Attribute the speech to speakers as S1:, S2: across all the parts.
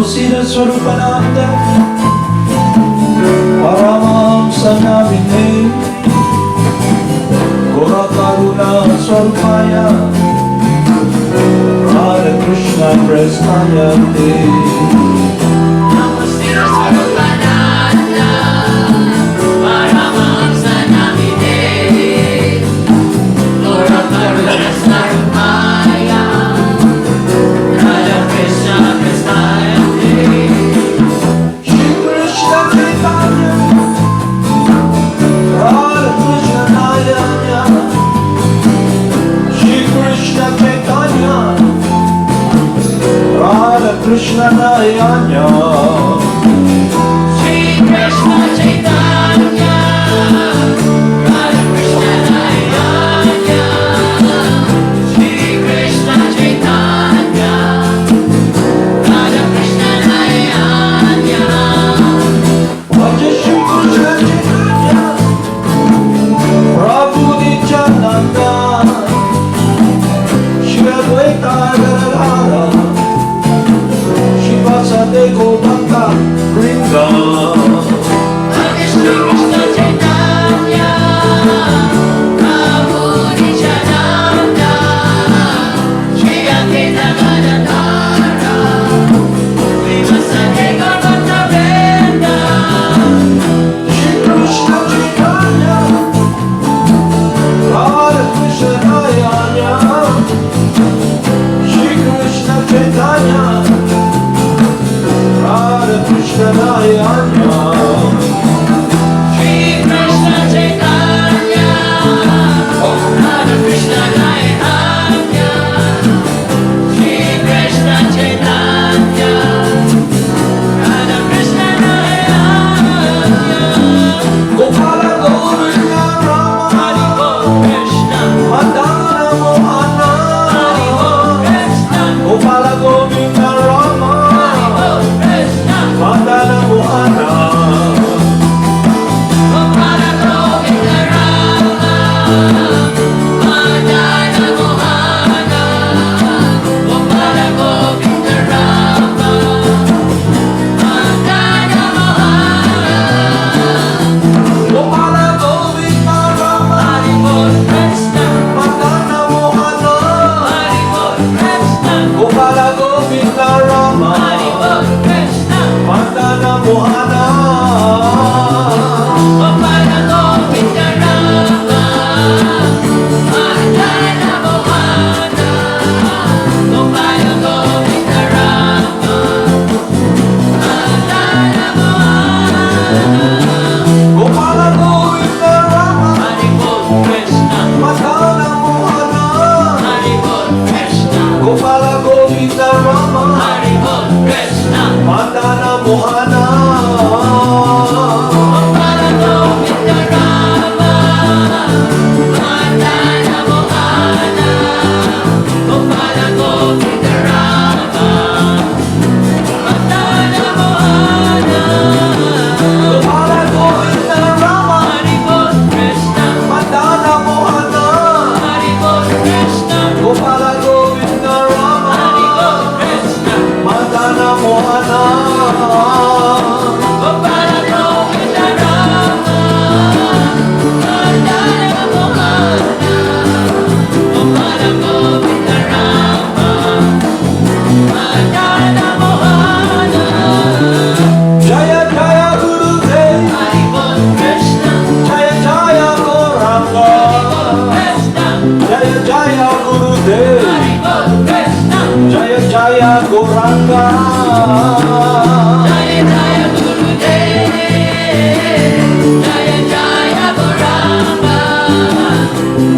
S1: Siddhaswarupananda, Paramahamsa namine, Gora Karuna Swarupaya, Radha Krishna Krsnaya te.
S2: Namo Siddhaswarupananda, Paramahamsa namine, Gora Karuna Swarupaya, Radha Krishna Krsnaya te.
S1: Shri Krishna Chaitanya, Radha Krishna Nayanya, Shri Krishna Chaitanya, Radha Krishna Nayanya,
S2: Shri Krishna Chaitanya, Radha Krishna Nayanya, Shri Krishna Chaitanya, Radha Krishna Nayanya.
S1: Bhaja Shri Krishna Chaitanya, Prabhu Nityananda, Shri Advaita Gadadhara, Shivasade Gopaka Vrinda.
S2: Bhagavad Shri Krishna Chaitanya, Prabhu Nityananda, Shri Advaita Gadadhara, Shivasade Gopaka Vrinda.
S1: Shri Krishna Chaitanya, Radha Krishna Nayanya, Shri Krishna Chaitanya, Radha Krishna Nayanya,
S2: Shri Krishna Chaitanya, Radha Krishna Nayanya, Shri Krishna Chaitanya, Radha Krishna Nayanya.
S1: Gopala Govinda
S2: Hari
S1: Rama,
S2: Bol Krishna,
S1: Madana Mohana,
S2: Hari Bol Krishna,
S1: Gopala Govinda Rama,
S2: Hari Bol Krishna,
S1: Madana Mohana,
S2: Gopala Govinda Rama, Madana Mohana, Gopala Govinda Rama, Madana Mohana.
S1: Gopala Govinda Rama,
S2: Hari Bol Krishna,
S1: Madana Mohana,
S2: Hari Bol Krishna,
S1: Gopala Govinda Rama,
S2: Hari Bol Krishna,
S1: Madana Mohana,
S2: Gopala Govinda Rama, Madana Mohana, Gopala Govinda Rama, Madana Mohana.
S1: Gopala Govinda Rama,
S2: Hari Bol Krishna,
S1: Madana Mohana,
S2: Hari Bol Krishna,
S1: Gopala Govinda Rama,
S2: Hari Bol Krishna,
S1: Madana Mohana,
S2: Gopala Govinda Rama, Madana Mohana, Gopala Govinda Rama, Madana Mohana.
S1: Gopala Govinda Rama,
S2: Hari Bol Krishna,
S1: Madana Mohana,
S2: Hari Bol Krishna,
S1: Gopala Govinda Rama,
S2: Hari Bol Krishna,
S1: Madana Mohana,
S2: Gopala Govinda Rama, Madana Mohana, Gopala Govinda Rama, Madana Mohana.
S1: Jaya Jaya Gurudev,
S2: Hari Bol Krishna,
S1: Jaya Jaya Gauranga,
S2: Krishna,
S1: Jaya Jaya Gurudev,
S2: Hari Bol Krishna,
S1: Jaya Jaya Gauranga,
S2: Jaya Jaya Gurudev, Jaya Jaya Gauranga,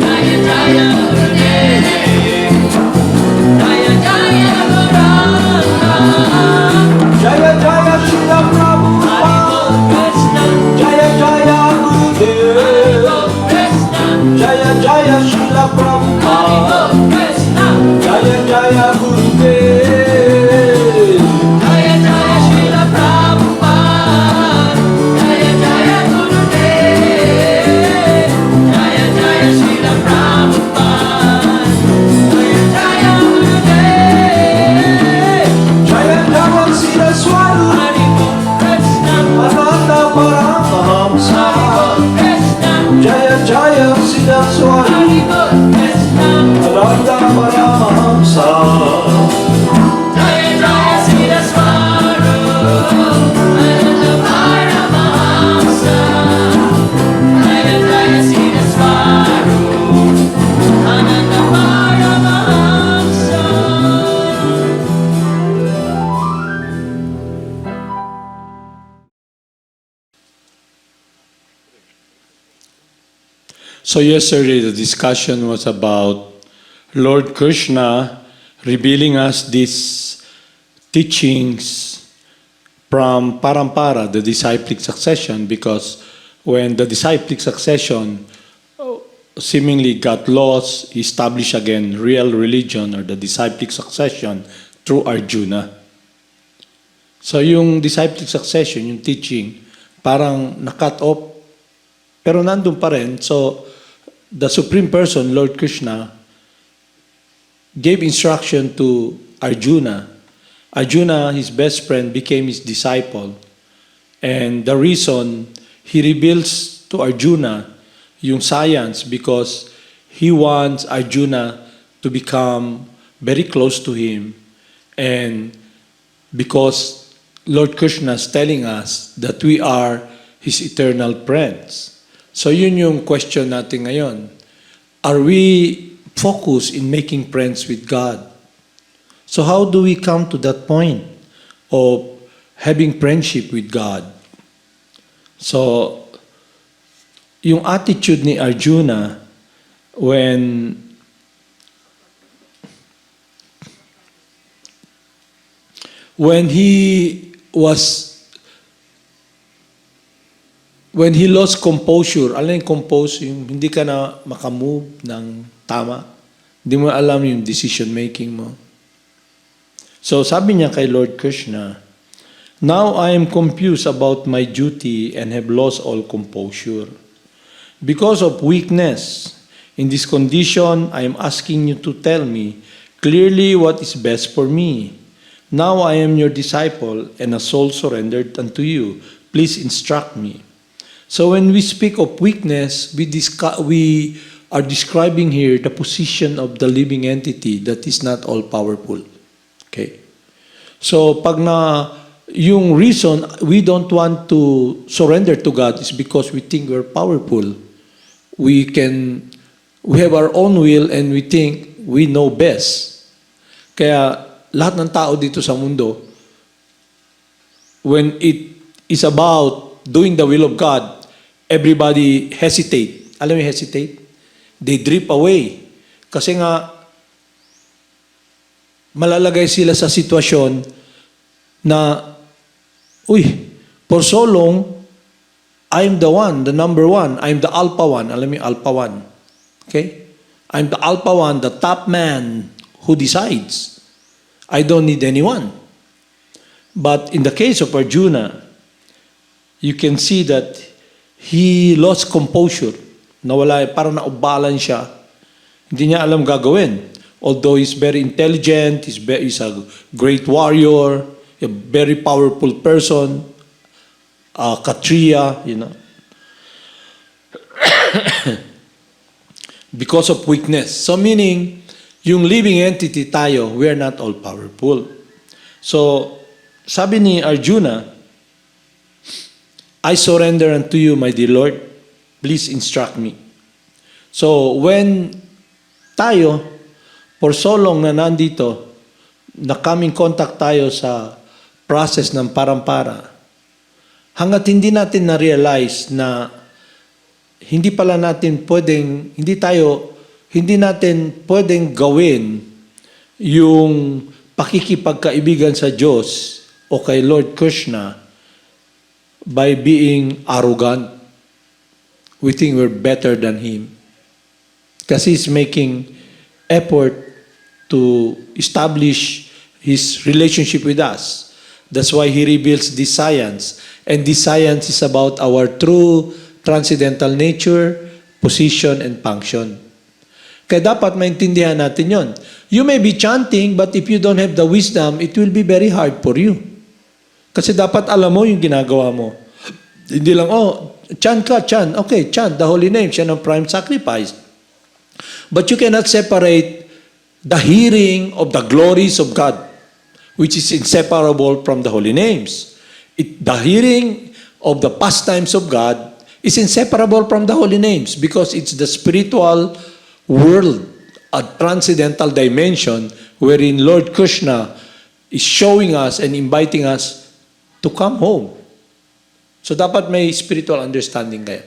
S2: Jaya Jaya Gurudev, Jaya Jaya Gauranga.
S1: Jaya Jaya Srila
S2: Hari
S1: Prabhupada,
S2: Bol Krishna,
S1: Jaya Jaya
S2: Hari
S1: Gurudev,
S2: Bol Krishna,
S1: Jaya Jaya Srila
S2: Hari
S1: Prabhupada,
S2: Bol Krishna,
S1: Jaya Jaya Gurudev,
S2: Jaya Jaya Srila Prabhupada, Jaya Jaya Gurudev, Jaya Jaya Srila Prabhupada, Jaya Jaya Gurudev.
S1: Jaya Jaya
S3: So yesterday the discussion was about Lord Krishna revealing us these teachings from Parampara, the disciplic succession, because when the disciplic succession seemingly got lost, he established again real religion or the disciplic succession through Arjuna. So yung disciplic succession, yung teaching, parang na-cut off, pero nandun pa rin. So the Supreme Person, Lord Krishna, gave instruction to Arjuna. Arjuna, his best friend, became his disciple. And the reason he reveals to Arjuna yung science because he wants Arjuna to become very close to him. And because Lord Krishna is telling us that we are his eternal friends. So yun yung question natin ngayon. Are we focused in making friends with God? So how do we come to that point of having friendship with God? So, yung attitude ni Arjuna when he lost composure, alam yung compose, yung hindi ka na makamove ng tama, hindi mo alam yung decision making mo. So sabi niya kay Lord Krishna, "Now I am confused about my duty and have lost all composure. Because of weakness, in this condition, I am asking you to tell me clearly what is best for me. Now I am your disciple and a soul surrendered unto you. Please instruct me." So when we speak of weakness, we are describing here the position of the living entity that is not all-powerful. Okay. So pag yung reason we don't want to surrender to God is because we think we're powerful. We have our own will and we think we know best. Kaya lahat ng tao dito sa mundo, when it is about doing the will of God, everybody hesitate. Alam mo yung hesitate? They drift away. Kasi nga, malalagay sila sa sitwasyon na, for so long, I'm the one, the number one. I'm the alpha one. Alam mo yung alpha one. Okay? I'm the alpha one, the top man who decides. I don't need anyone. But in the case of Arjuna, you can see that he lost composure. Nawala, parang naubalan siya. Hindi niya alam gagawin. Although he's very intelligent, he's a great warrior, a very powerful person, Kshatriya, you know. Because of weakness. So meaning, yung living entity tayo, we are not all powerful. So, sabi ni Arjuna, "I surrender unto you, my dear Lord. Please instruct me." So, when tayo, for so long na nandito, na coming contact tayo sa process ng parampara, hanggat hindi natin na-realize na hindi natin pwedeng gawin yung pakikipagkaibigan sa Diyos o kay Lord Krishna by being arrogant. We think we're better than Him. Kasi He's making effort to establish His relationship with us. That's why He reveals this science. And this science is about our true transcendental nature, position, and function. Kaya dapat maintindihan natin yon. You may be chanting, but if you don't have the wisdom, it will be very hard for you. Kasi dapat alam mo yung ginagawa mo. Hindi lang, chant ka, chant. Okay, chant the holy name. Siya ng prime sacrifice. But you cannot separate the hearing of the glories of God, which is inseparable from the holy names. The hearing of the pastimes of God is inseparable from the holy names because it's the spiritual world, a transcendental dimension wherein Lord Krishna is showing us and inviting us to come home. So dapat may spiritual understanding kayo.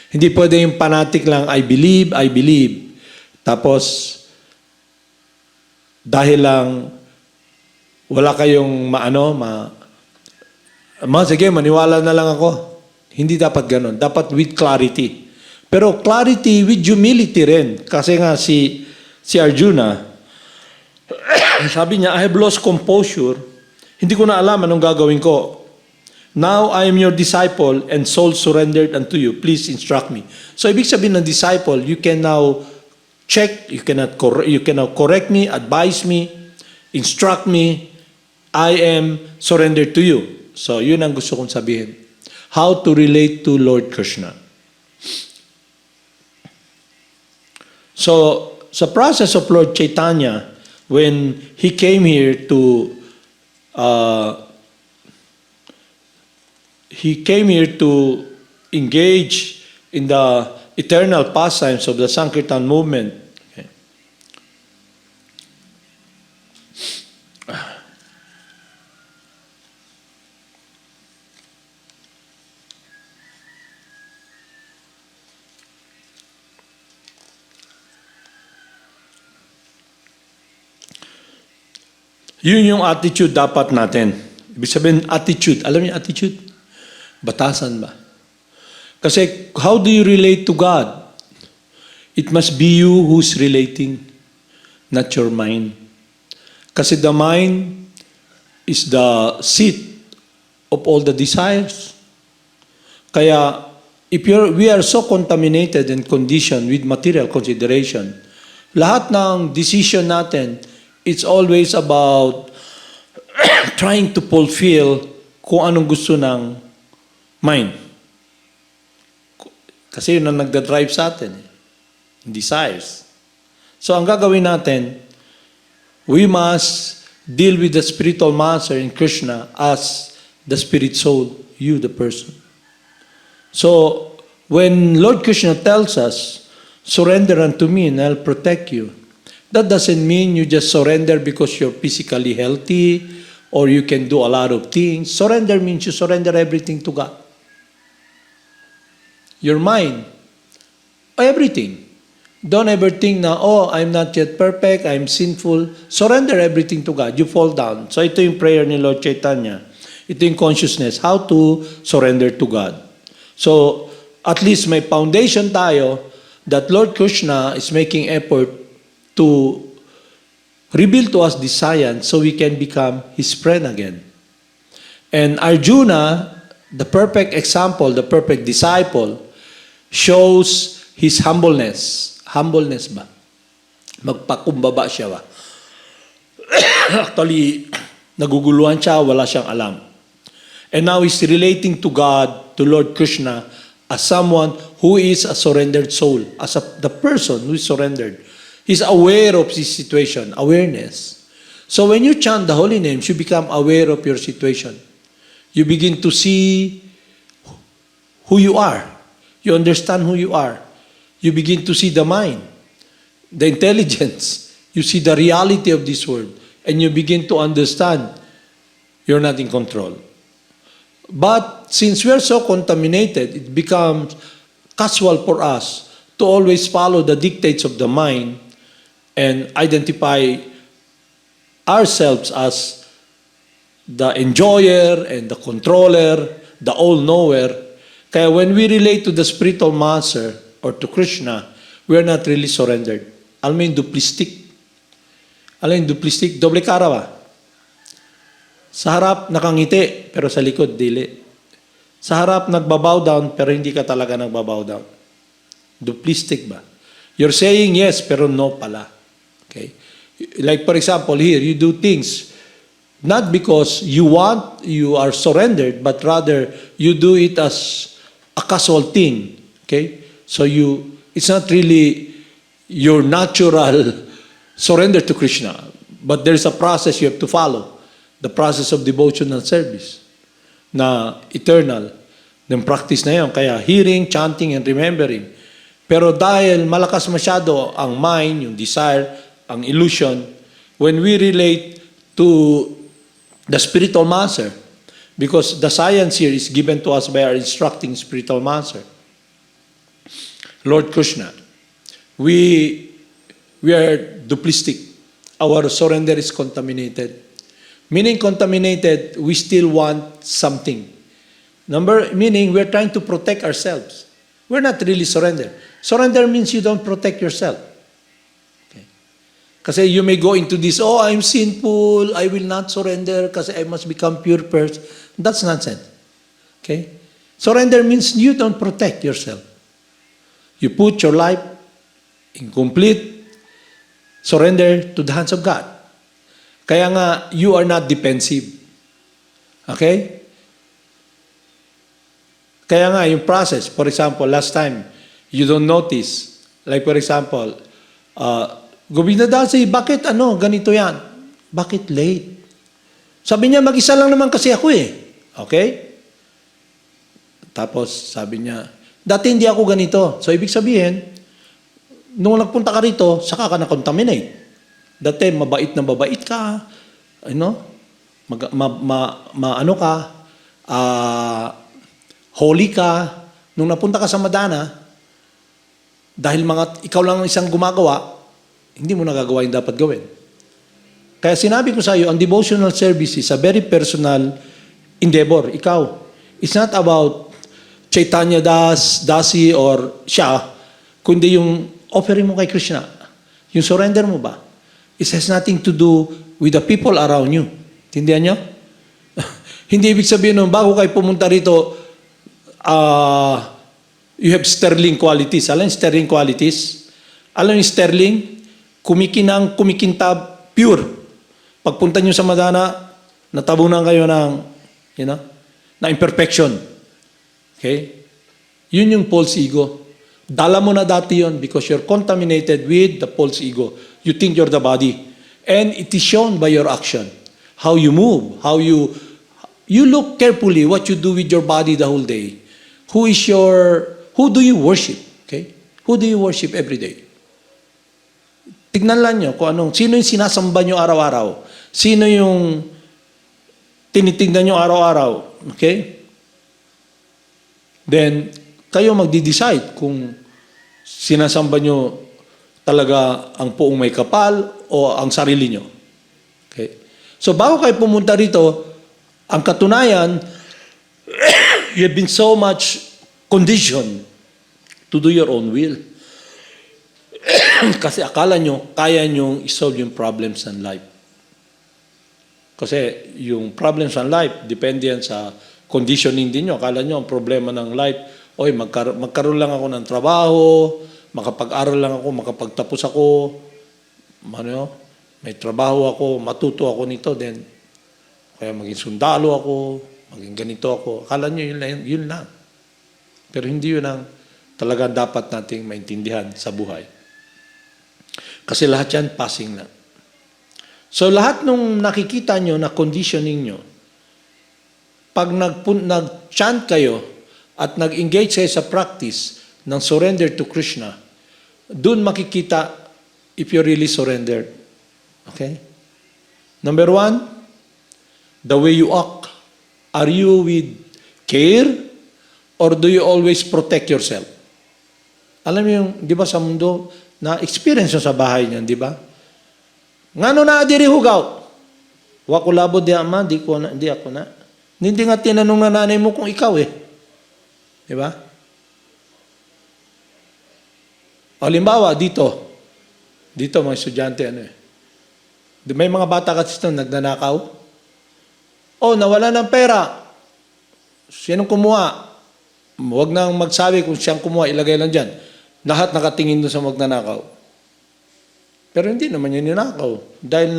S3: Hindi pwede yung fanatic lang, I believe. Tapos, dahil lang wala kayong sige, maniwala na lang ako. Hindi dapat ganun. Dapat with clarity. Pero clarity with humility rin. Kasi nga si Arjuna, sabi niya, I have lost composure. Hindi ko na alam anong gagawin ko. Now I am your disciple and soul surrendered unto you. Please instruct me. So ibig sabihin ng disciple, you can now check, you can now correct me, advise me, instruct me. I am surrendered to you. So yun ang gusto kong sabihin. How to relate to Lord Krishna. So sa process of Lord Chaitanya, when he came here to engage in the eternal pastimes of the Sankirtan movement. Okay. Yun yung attitude dapat natin. Ibig sabihin, attitude. Alam niyo attitude? Batasan ba? Kasi how do you relate to God? It must be you who's relating, not your mind. Kasi the mind is the seat of all the desires. Kaya we are so contaminated and conditioned with material consideration, lahat ng decision natin, it's always about trying to fulfill kung anong gusto ng mind. Kasi yun ang nagda-drive sa atin. Desires. So ang gagawin natin, we must deal with the spiritual master in Krishna as the spirit soul, you the person. So when Lord Krishna tells us, surrender unto me and I'll protect you, that doesn't mean you just surrender because you're physically healthy or you can do a lot of things. Surrender means you surrender everything to God. Your mind, everything. Don't ever think na, I'm not yet perfect, I'm sinful. Surrender everything to God. You fall down. So ito yung prayer ni Lord Chaitanya. Ito yung consciousness, how to surrender to God. So at least may foundation tayo that Lord Krishna is making effort to reveal to us this science so we can become His friend again. And Arjuna, the perfect example, the perfect disciple, shows his humbleness. Humbleness ba? Magpakumbaba siya ba? Actually, naguguluhan siya, wala siyang alam. And now he's relating to God, to Lord Krishna, as someone who is a surrendered soul, as the person who is surrendered. He's aware of his situation, awareness. So when you chant the holy names, you become aware of your situation. You begin to see who you are. You understand who you are. You begin to see the mind, the intelligence. You see the reality of this world. And you begin to understand you're not in control. But since we are so contaminated, it becomes casual for us to always follow the dictates of the mind and identify ourselves as the enjoyer and the controller, the all-knower. Kaya when we relate to the spiritual master or to Krishna, we are not really surrendered. Alam mo yung duplistic? Alam yung duplistic? Doble cara ba? Sa harap, nakangiti, pero sa likod, dili. Sa harap, nagbabow down, pero hindi ka talaga nagbabow down. Duplistic ba? You're saying yes, pero no pala. Okay? Like for example, here, you do things not because you are surrendered, but rather you do it as a casual thing. Okay? So it's not really your natural surrender to Krishna, but there's a process you have to follow. The process of devotional service na eternal. Yung practice na yun. Kaya hearing, chanting, and remembering. Pero dahil malakas masyado ang mind, yung desire, ang illusion, when we relate to the spiritual master, because the science here is given to us by our instructing spiritual master. Lord Krishna, we are duplistic. Our surrender is contaminated. Meaning contaminated, we still want something. Meaning we're trying to protect ourselves. We're not really surrender. Surrender means you don't protect yourself. Okay. Kasi you may go into this, oh, I'm sinful, I will not surrender kasi I must become pure first. That's nonsense. Okay? Surrender means you don't protect yourself. You put your life in complete surrender to the hands of God. Kaya nga, you are not defensive. Okay? Kaya nga, yung process, for example, last time, you don't notice, like for example, Govinda Dasi, bakit ganito yan? Bakit late? Sabi niya, mag-isa lang naman kasi ako eh. Okay? Tapos, sabi niya, dati hindi ako ganito. So, ibig sabihin, nung nagpunta ka rito, saka ka na-contaminate. Dati, mabait na mabait ka, holy ka. Nung napunta ka sa Madana, dahil ikaw lang ang isang gumagawa, hindi mo nagagawa yung dapat gawin. Kaya sinabi ko sa iyo, ang devotional service is a very personal endeavor. Ikaw, it's not about Chaitanya Dasi or siya, kundi yung offering mo kay Krishna. Yung surrender mo ba? It has nothing to do with the people around you. Tindihan nyo? Hindi ibig sabihin nung bago kayo pumunta rito, you have sterling qualities. Alam yung sterling qualities? Alam yung sterling? Kumikintab, pure. Pagpunta nyo sa Madana, natabunan kayo ng, na imperfection. Okay? Yun yung false ego. Dala mo na dati yun because you're contaminated with the false ego. You think you're the body. And it is shown by your action. How you move, how you look carefully what you do with your body the whole day. Who do you worship? Okay? Who do you worship every day? Tignan lang nyo kung sino yung sinasamba nyo araw-araw. Sino yung tinitignan nyo araw-araw. Okay? Then, kayo magdi-decide kung sinasamba nyo talaga ang puong may kapal o ang sarili nyo. Okay? So, bago kayo pumunta rito, ang katunayan, you have been so much conditioned to do your own will. Kasi akala nyo, kaya nyo isolve yung problems ng life. Kasi yung problems ng life, depende yan sa conditioning din nyo. Akala nyo, ang problema ng life, magkaroon lang ako ng trabaho, makapag-aral lang ako, makapagtapos ako, may trabaho ako, matuto ako nito, then, kaya maging sundalo ako, maging ganito ako. Akala nyo, yun lang. Pero hindi yun ang talaga dapat nating maintindihan sa buhay. Kasi lahat yan, passing lang. So lahat nung nakikita nyo na conditioning nyo, pag nag-chant kayo at nag-engage kayo sa practice ng surrender to Krishna, dun makikita if you really surrendered. Okay? Number 1, the way you act. Are you with care or do you always protect yourself? Alam mo yung, di ba sa mundo, na-experience sa bahay niyan, di ba? Ngano na adiri hugaw? Wakulabo di ama, di ako na. Hindi nga tinanong na nanay mo kung ikaw eh. Di ba? Halimbawa, dito mga estudyante, may mga bata kasi ito, nagnanakaw. Nawala ng pera. Sinong kumuha? Huwag nang magsabi kung siyang kumuha, ilagay lang dyan. Lahat nakatingin doon sa magnanakaw. Pero hindi naman yun ninakaw. Dahil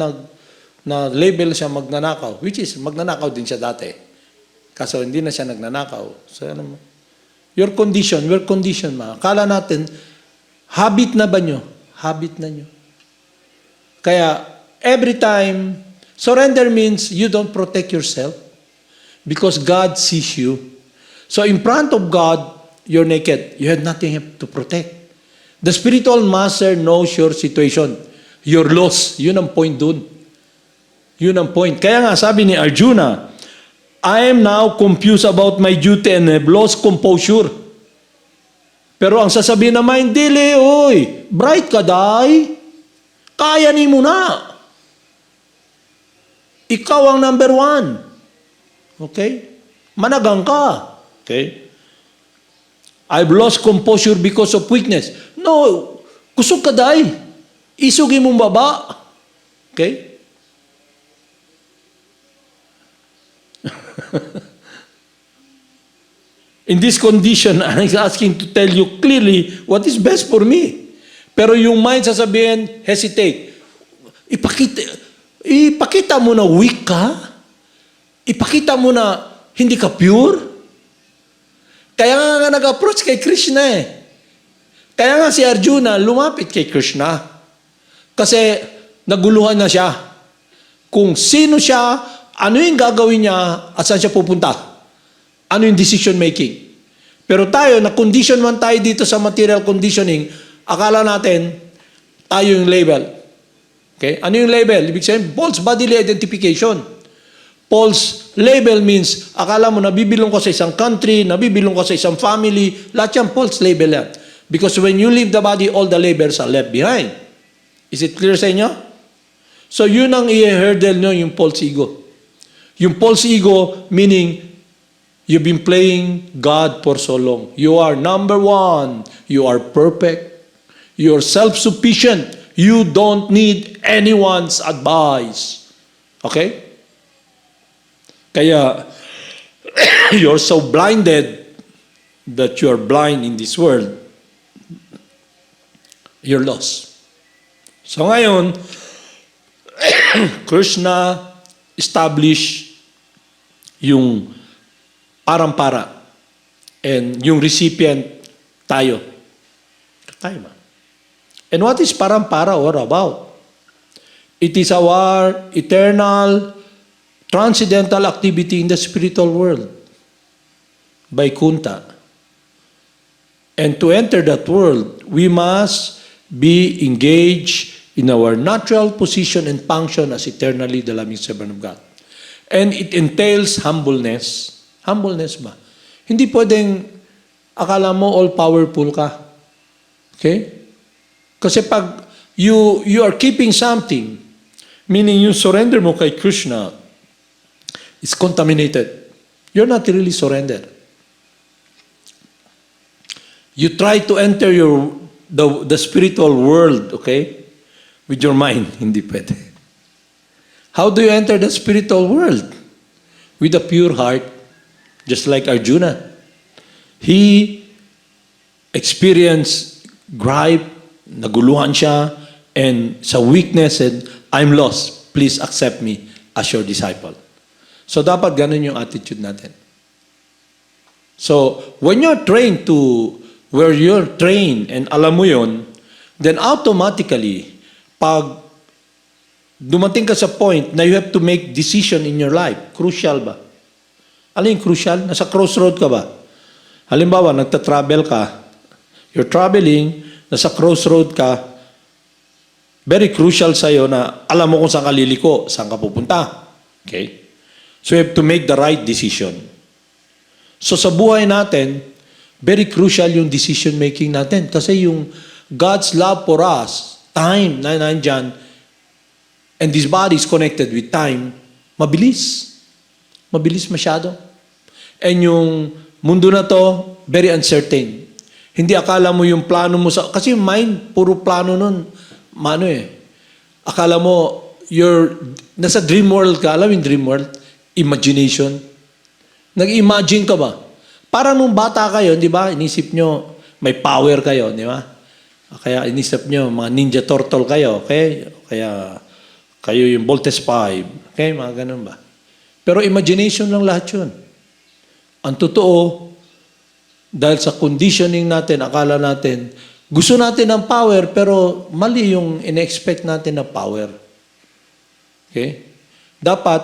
S3: na-label siya magnanakaw, which is magnanakaw din siya dati. Kaso hindi na siya nagnanakaw. So, we're conditioned, Akala natin, habit na ba nyo? Habit na nyo. Kaya, every time, surrender means you don't protect yourself because God sees you. So, in front of God, you're naked. You have nothing to protect. The spiritual master knows your situation. Your loss. Yun ang point dun. Yun ang point. Kaya nga sabi ni Arjuna, I am now confused about my duty and have lost composure. Pero ang sasabihin naman, dili, oy, bright ka, day. Kaya ni mo na. Ikaw ang number one. Okay? Managang ka. Okay? I've lost composure because of weakness. No, kusog ka, day. Isugi mong baba. Okay? In this condition, I'm asking to tell you clearly what is best for me. Pero yung mind sasabihin, hesitate. Ipakita mo na weak ka. Ipakita mo na hindi ka pure. Kaya nga nag-approach kay Krishna eh. Kaya nga si Arjuna lumapit kay Krishna. Kasi naguluhan na siya. Kung sino siya, ano yung gagawin niya, at saan siya pupunta. Ano yung decision making. Pero tayo, na-condition man tayo dito sa material conditioning, akala natin, tayo yung label. Okay? Ano yung label? Ibig sabihin, false bodily identification. False label means, akala mo nabibilong ka sa isang country, nabibilong ka sa isang family, lahat yan false label yan. Because when you leave the body, all the labels are left behind. Is it clear sa inyo? So yun ang i-hurdle nyo, yung false ego. Yung false ego, meaning, you've been playing God for so long. You are number one. You are perfect. You are self-sufficient. You don't need anyone's advice. Okay? Kaya, you're so blinded that you are blind in this world. You're lost. So ngayon, Krishna established yung parampara and yung recipient tayo. Tayo ba? And what is parampara all about? It is our eternal transcendental activity in the spiritual world by Kunta. And to enter that world, we must be engaged in our natural position and function as eternally the loving servant of God. And it entails humbleness. Humbleness ba? Hindi pwedeng akala mo all-powerful ka. Okay? Kasi pag you are keeping something, meaning yung surrender mo kay Krishna is contaminated. You're not really surrendered. You try to enter the spiritual world, okay, with your mind. Hindi pwede. How do you enter the spiritual world? With a pure heart, just like Arjuna. He experienced gripe, naguluhan siya, and sa weakness said, I'm lost. Please accept me as your disciple. So dapat ganun yung attitude natin. So when you're trained to where you're trained and alam mo yun, then automatically, pag dumating ka sa point na you have to make decision in your life, crucial ba? Ano yung crucial? Nasa crossroad ka ba? Halimbawa, nagta-travel ka, you're traveling, nasa crossroad ka, very crucial sa'yo na alam mo kung saan ka liliko, saan ka pupunta. Okay? So you have to make the right decision. So sa buhay natin, very crucial yung decision making natin. Kasi yung God's love for us, time na nandyan, and this body is connected with time, mabilis. Mabilis masyado. And yung mundo na to, very uncertain. Hindi akala mo yung plano mo sa... Kasi yung mind, puro plano nun. Akala mo, nasa dream world ka. Alam yung dream world? Imagination. Nag-imagine ka ba? Para nung bata kayo, di ba? Inisip nyo, may power kayo, di ba? Kaya inisip nyo, mga ninja turtle kayo, okay? Kaya kayo yung Voltes 5. Okay, mga ganun ba? Pero imagination lang lahat yun. Ang totoo, dahil sa conditioning natin, akala natin, gusto natin ng power, pero mali yung in-expect natin na power. Okay? Dapat,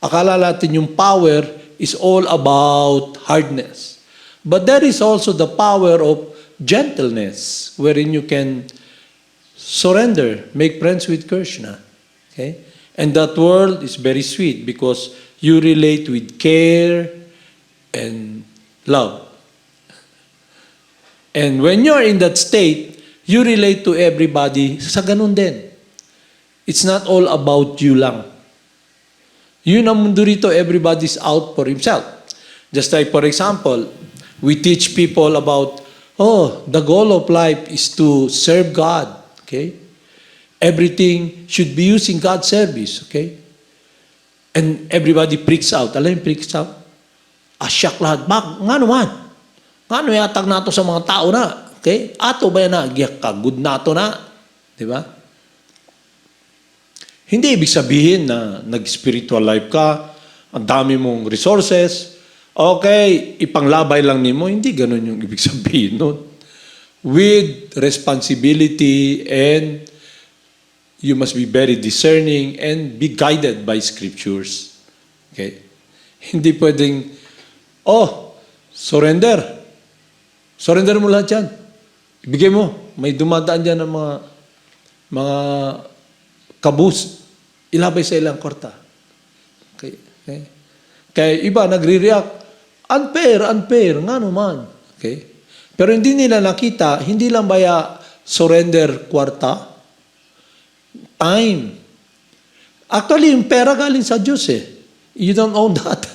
S3: akala natin yung power is all about hardness. But there is also the power of gentleness, wherein you can surrender, make friends with Krishna. Okay? And that world is very sweet because you relate with care and love. And when you're in that state, you relate to everybody sa ganun din. It's not all about you lang. Yun ang mundo rito, everybody's out for himself. Just like, for example, we teach people about, the goal of life is to serve God. Okay? Everything should be used in God's service. Okay? And everybody freaks out. Alam yung freaks out? Asyak lahat. Nga naman. Nga naman yatag nato sa mga tao na. Okay? Ato ba yan na? Giyak ka. Good nato na. Diba? Hindi ibig sabihin na nag-spiritual life ka, ang dami mong resources, okay, ipanglabay lang nimo. Hindi ganun yung ibig sabihin nun. With responsibility and you must be very discerning and be guided by scriptures. Okay? Hindi pwedeng, surrender. Surrender mo lahat yan. Ibigay mo. May dumadaan dyan ng mga kabus. Ilabay sa ilang korta. Okay? Okay? Kaya iba nagre-react, unfair, nga naman. Okay? Pero hindi nila nakita, hindi lang baya surrender kwarta, time. Actually, yung pera galing sa Diyos eh. You don't own that.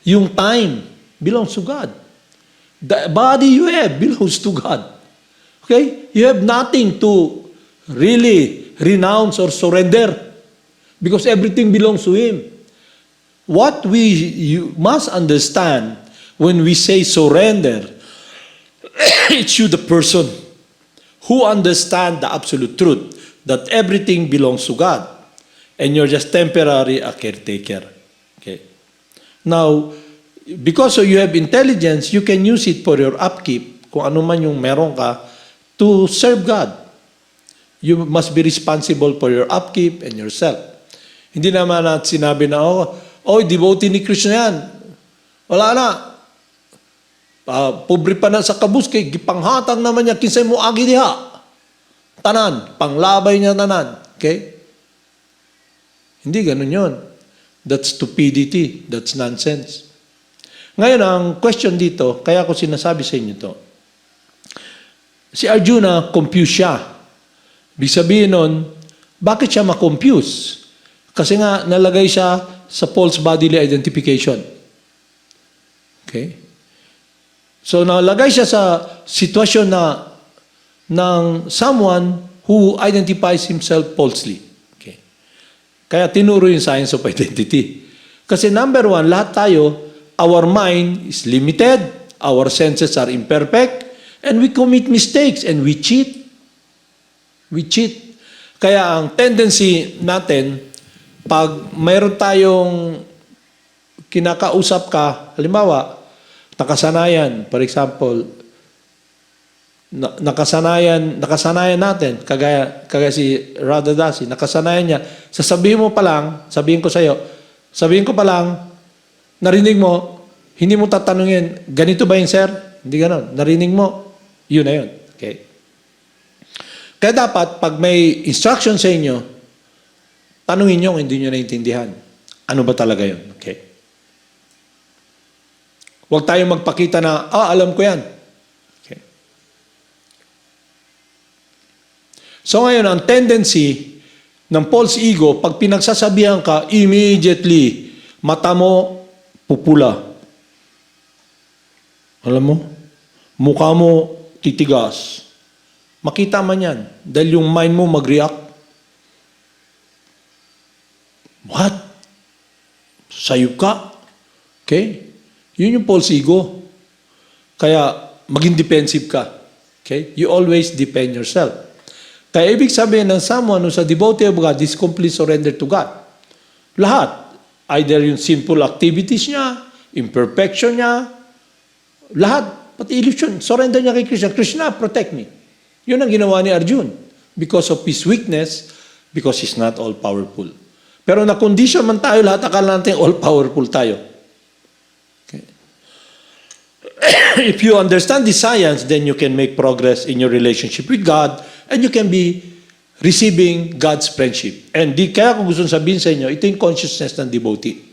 S3: Yung time belongs to God. The body you have belongs to God. Okay? You have nothing to really renounce or surrender because everything belongs to Him. What you must understand when we say surrender, it's you, the person, who understand the absolute truth that everything belongs to God and you're just temporary a caretaker. Okay. Now, because you have intelligence, you can use it for your upkeep, kung ano man yung meron ka, to serve God. You must be responsible for your upkeep and yourself. Hindi naman natin sinabi na, devotee ni Krsna yan. Wala na. Pobre pa na sa kabus, kay gipanghatang naman niya, kinsay mo agi diha. Tanan, panglabay niya tanan. Okay? Hindi ganun yun. That's stupidity. That's nonsense. Ngayon, ang question dito, kaya ko sinasabi sa inyo to. Si Arjuna, confused siya. Ibig sabihin nun, bakit siya ma-confuse? Kasi nga, nalagay siya sa false bodily identification. Okay? So, nalagay siya sa sitwasyon na ng someone who identifies himself falsely. Okay? Kaya tinuro yung science of identity. Kasi number one, lahat tayo, our mind is limited, our senses are imperfect, and we commit mistakes, and we cheat. We cheat. Kaya ang tendency natin, pag mayroon tayong kinakausap ka, halimbawa, nakasanayan, for example, nakasanayan natin, kagaya si Radha Dasi, nakasanayan niya, sabihin ko pa lang, narinig mo, hindi mo tatanungin, ganito ba yun, sir? Hindi ganon. Narinig mo, yun na yun. Okay? Kaya dapat, pag may instruction sa inyo, tanungin nyo kung hindi nyo naintindihan. Ano ba talaga yun? Okay? Huwag tayong magpakita na, alam ko yan. Okay. So ngayon, ang tendency ng false ego, pag pinagsasabihan ka, immediately, mata mo, pupula. Alam mo? Mukha mo, titigas. Makita man yan. Dahil yung mind mo mag-react. What? Sayop ka? Okay? Yun yung false ego. Kaya, maging defensive ka. Okay? You always defend yourself. Kaya, ibig sabihin ng someone who's a devotee of God is complete surrender to God. Lahat. Either yung sinful activities niya, imperfection niya, lahat. Pati illusion. Surrender niya kay Krishna. Krishna, protect me. Yun ang ginawa ni Arjun. Because of his weakness, because he's not all-powerful. Pero na-condition man tayo, lahat akala natin all-powerful tayo. Okay. If you understand the science, then you can make progress in your relationship with God and you can be receiving God's friendship. And kaya ko gusto sabihin sa inyo, ito yung consciousness ng devotee.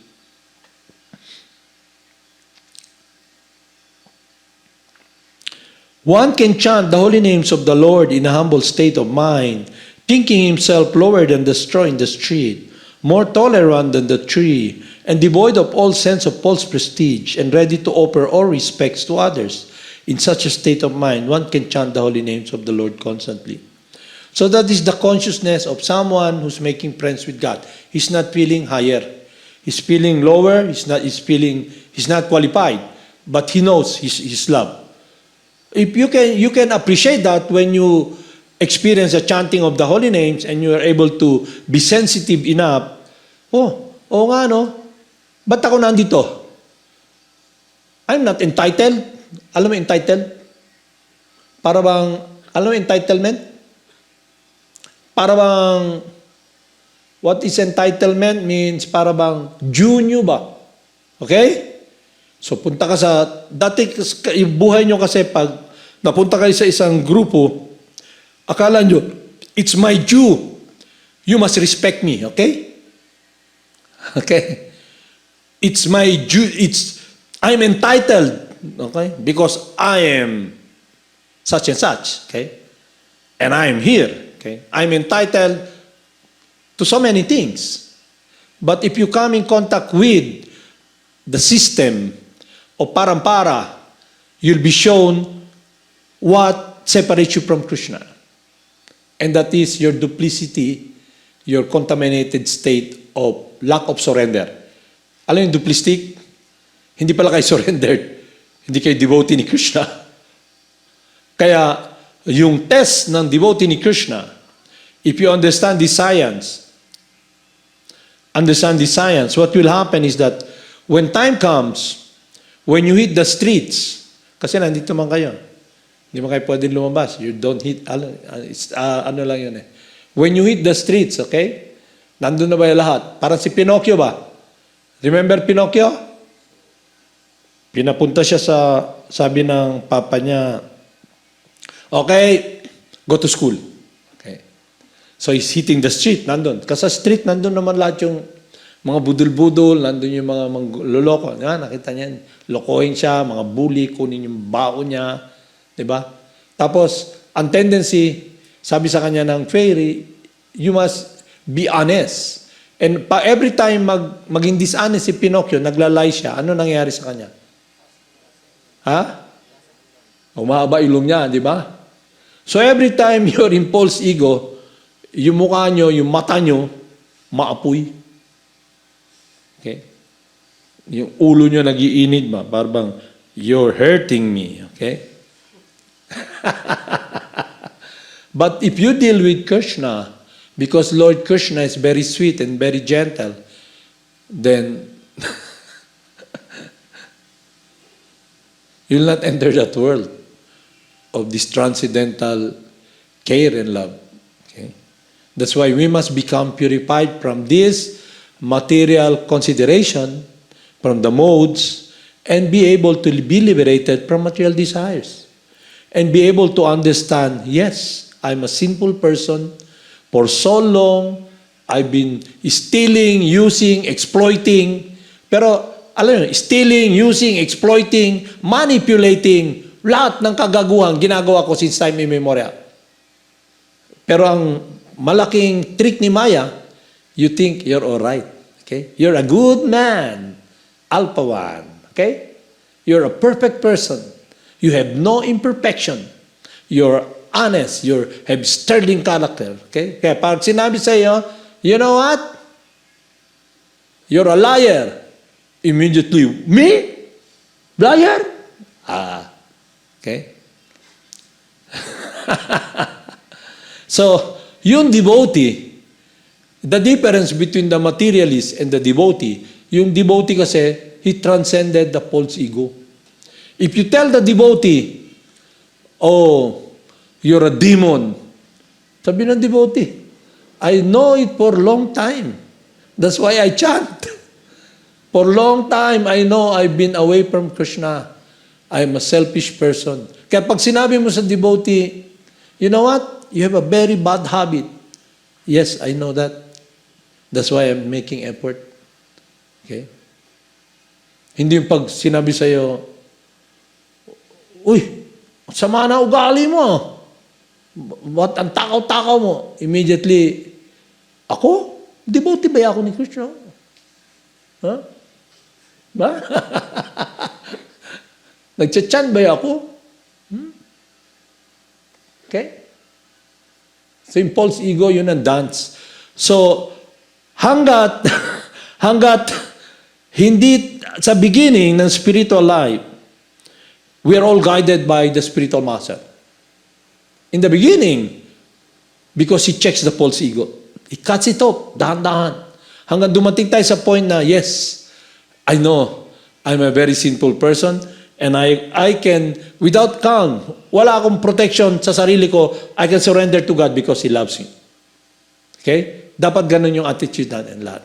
S3: One can chant the holy names of the Lord in a humble state of mind, thinking himself lower than the straw in the street, more tolerant than the tree, and devoid of all sense of false prestige, and ready to offer all respects to others. In such a state of mind, one can chant the holy names of the Lord constantly. So that is the consciousness of someone who's making friends with God. He's not feeling higher. He's feeling lower. He's not qualified, but he knows his love. If you can appreciate that when you experience the chanting of the holy names and you are able to be sensitive enough. Oo nga no. Ba't ako nandito? I'm not entitled. Alam mo entitled? Para bang, alam mo entitlement? Para bang, what is entitlement means para bang due nyo ba? Okay? So punta ka sa, dati yung buhay nyo kasi pag napunta kayo sa isang grupo, akala nyo, it's my due. You must respect me, okay? Okay? It's my due, I'm entitled, okay? Because I am such and such, okay? And I am here, okay? I'm entitled to so many things. But if you come in contact with the system of parampara, you'll be shown what separates you from Krishna. And that is your duplicity, your contaminated state of lack of surrender. Alam yung duplistic? Hindi pala kayo surrendered. Hindi kayo devotee ni Krishna. Kaya, yung test ng devotee ni Krishna, if you understand the science, what will happen is that when time comes, when you hit the streets, kasi nandito man kayo, hindi mo kayo pwedeng lumabas. You don't hit, ano lang yun eh. When you hit the streets, okay? Nandun na ba yung lahat? Parang si Pinocchio ba? Remember Pinocchio? Pinapunta siya sa, sabi ng papa niya, okay, go to school. Okay. So he's hitting the street, nandun. Kasi sa street, nandun naman lahat yung mga budol-budol, nandun yung mga loloko. Nakita niya, lokohin siya, mga bully, kunin yung bao niya. Diba? Tapos, ang tendency, sabi sa kanya ng fairy, you must be honest. And every time maging dishonest si Pinocchio, naglalay siya, ano nangyayari sa kanya? Ha? Umahaba ilong niya, di ba? So every time your impulse ego, yung mukha nyo, yung mata nyo, maapoy. Okay? Yung ulo nyo nag-iinit ba? Parang, you're hurting me. Okay? But if you deal with Krishna, because Lord Krishna is very sweet and very gentle, then you'll not enter that world of this transcendental care and love. Okay? That's why we must become purified from this material consideration, from the modes, and be able to be liberated from material desires. And be able to understand, yes, I'm a sinful person. For so long, I've been stealing, using, exploiting. Pero, alam nyo, stealing, using, exploiting, manipulating, lahat ng kagaguhan ginagawa ko since time immemorial. Pero ang malaking trick ni Maya, you think you're alright. Okay? You're a good man. Alpha one. Okay? You're a perfect person. You have no imperfection. You're honest, you have sterling character. Okay? Kaya pag sinabi sa iyo, you know what? You're a liar. Immediately, me? Liar? Okay? So, yung devotee, the difference between the materialist and the devotee, yung devotee kasi, he transcended the false ego. If you tell the devotee, oh, you're a demon. Sabi ng devotee, I know it for a long time. That's why I chant. For a long time, I know I've been away from Krishna. I'm a selfish person. Kaya pag sinabi mo sa devotee, you know what? You have a very bad habit. Yes, I know that. That's why I'm making effort. Okay? Hindi yung pag sinabi sa'yo, uy,
S4: sama na ugali mo. What ang takaw-takaw mo? Immediately, ako? Devotee ba ako ni Krishna? Huh? Ba? Nagchat-chan ba ako? Okay? So, impulse ego, yun ang dance. So, hanggat hindi sa beginning ng spiritual life, we are all guided by the spiritual master. In the beginning, because he checks the false ego. He cuts it off, dahan-dahan. Hanggang dumating tayo sa point na, yes, I know, I'm a very sinful person, and I can, without count, wala akong protection sa sarili ko, I can surrender to God because He loves me. Okay? Dapat ganun yung attitude natin lahat.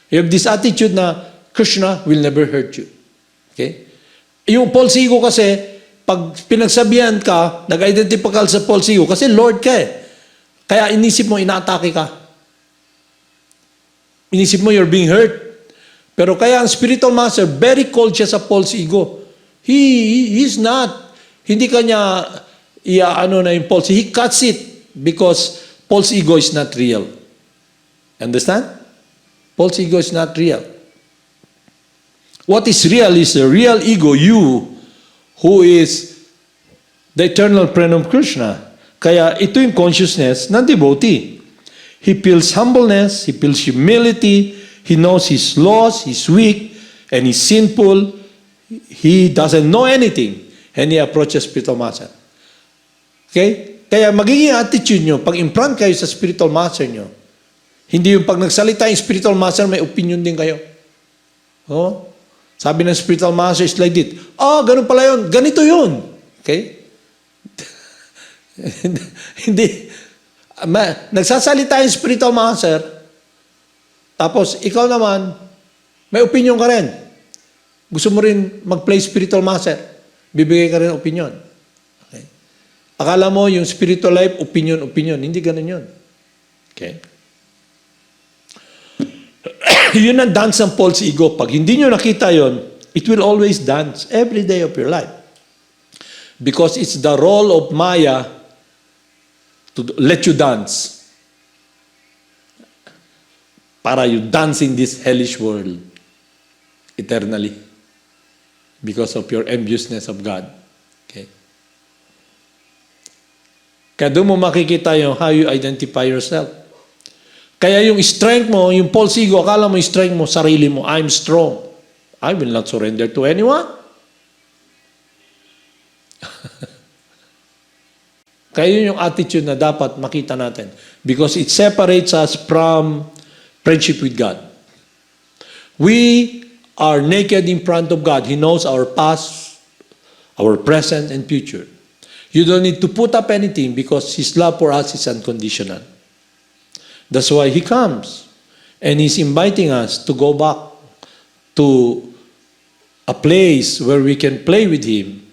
S4: You have this attitude na, Krishna will never hurt you. Okay? Yung false ego kasi, pag pinagsabihan ka, nag-identify ka sa false ego, kasi Lord ka eh. Kaya inisip mo, inaatake ka. Inisip mo, you're being hurt. Pero kaya ang spiritual master, very cold siya sa false ego. He's not. Hindi kanya na yung false. He cuts it because false ego is not real. Understand? False ego is not real. What is real is the real ego, you, who is the eternal friend of Krishna. Kaya ito yung consciousness ng devotee. He feels humbleness, he feels humility, he knows he's lost, he's weak, and he's sinful. He doesn't know anything, and he approaches spiritual master. Okay? Kaya magiging attitude nyo, pag in-front kayo sa spiritual master nyo, hindi yung pag nagsalita yung spiritual master, may opinion din kayo. Oh? Sabi ng spiritual master is like this, ganun pala yun, ganito yun. Okay? Hindi. Nagsasalita yung spiritual master, tapos ikaw naman, may opinion ka rin. Gusto mo rin mag-play spiritual master, bibigay ka rin opinion. Okay? Akala mo yung spiritual life, opinion. Hindi ganun yun. Okay? Yun ang dance ng false ego. Pag hindi nyo nakita yun, it will always dance every day of your life. Because it's the role of Maya to let you dance. Para you dance in this hellish world eternally. Because of your enviousness of God. Okay? Kaya doon mo makikita yung how you identify yourself. Kaya yung strength mo, yung false ego, akala mo yung strength mo, sarili mo, I'm strong. I will not surrender to anyone. Kaya yun yung attitude na dapat makita natin. Because it separates us from friendship with God. We are naked in front of God. He knows our past, our present, and future. You don't need to put up anything because His love for us is unconditional. That's why He comes. And He's inviting us to go back to a place where we can play with Him.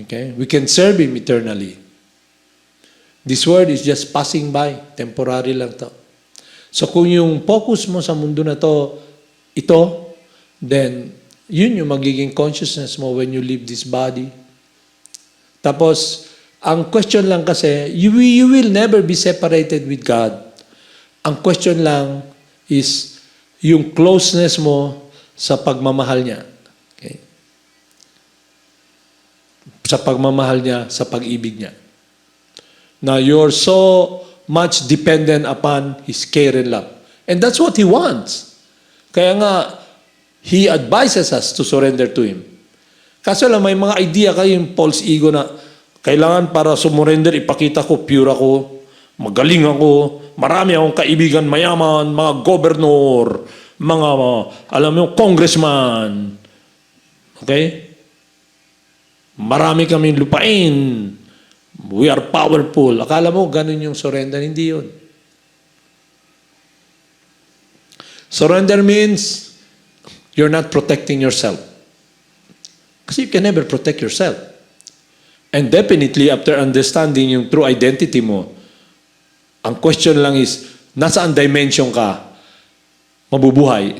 S4: Okay? We can serve Him eternally. This world is just passing by. Temporary lang to. So kung yung focus mo sa mundo na to, ito, then yun yung magiging consciousness mo when you leave this body. Tapos, ang question lang kasi, you will never be separated with God. Ang question lang is yung closeness mo sa pagmamahal niya. Okay? Sa pagmamahal niya, sa pag-ibig niya. Now, you're so much dependent upon His care and love. And that's what He wants. Kaya nga, He advises us to surrender to Him. Kaso lang, may mga idea kayo yung false ego na kailangan para sumurrender, ipakita ko, pure ako, magaling ako, marami akong kaibigan, mayaman, mga gobernador, mga, alam mo, congressman. Okay? Marami kaming lupain. We are powerful. Akala mo, ganun yung surrender. Hindi yun. Surrender means you're not protecting yourself. Kasi you can never protect yourself. And definitely, after understanding yung true identity mo, ang question lang is, nasaan dimension ka mabubuhay?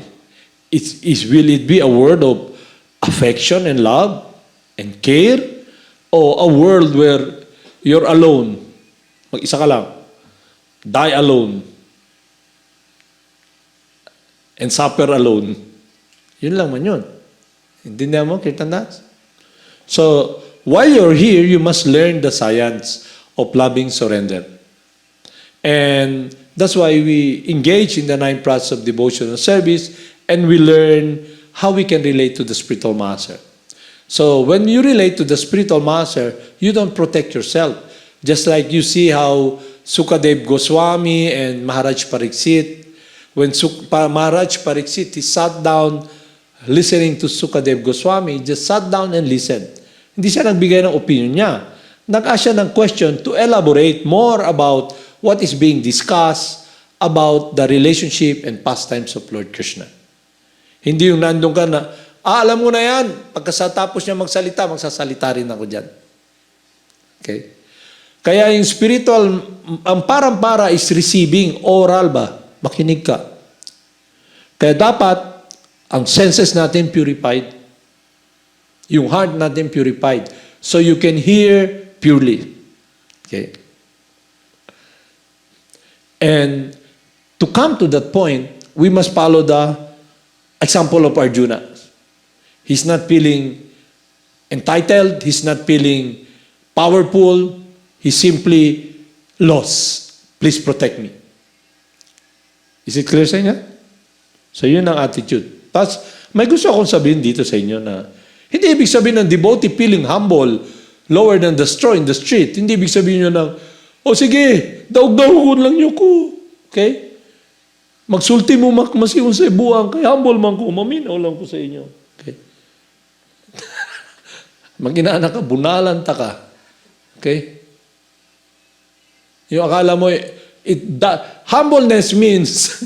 S4: Will it be a word of affection and love and care? O a world where you're alone. Mag-isa ka lang. Die alone. And suffer alone. Yun lang man yun. Hindi na mo, Kirtandas? So, while you're here, you must learn the science of loving surrender. And that's why we engage in the 9 process of devotional service, and we learn how we can relate to the spiritual master. So when you relate to the spiritual master, you don't protect yourself. Just like you see how Sukadev Goswami and Maharaj Pariksit, when Maharaj Pariksit, he sat down listening to Sukadev Goswami, he just sat down and listened. Hindi siya nagbigay ng opinion niya. Nag-ask siya ng question to elaborate more about what is being discussed about the relationship and pastimes of Lord Krishna. Hindi yung nandun ka na, alam mo na yan, pagkatapos niya magsalita, magsasalita rin ako dyan. Okay? Kaya yung spiritual, ang parampara is receiving, oral ba? Makinig ka. Kaya dapat, ang senses natin purified, yung heart natin purified, so you can hear purely. Okay? And to come to that point, we must follow the example of Arjuna. He's not feeling entitled, he's not feeling powerful, he's simply lost. Please protect me. Is it clear sa inyo? So yun ang attitude. Tapos, may gusto akong sabihin dito sa inyo na hindi ibig sabihin ng devotee feeling humble, lower than the straw in the street. Hindi ibig sabihin nyo ng, sige, daog-daogon lang nyo ko. Okay? Magsulti mo makmasiyon sa buwang, kaya humble man ko, maminaw lang ko sa inyo. Okay? Mag-inaanak ka, bunalan ta ka. Okay? Yung akala mo, humbleness means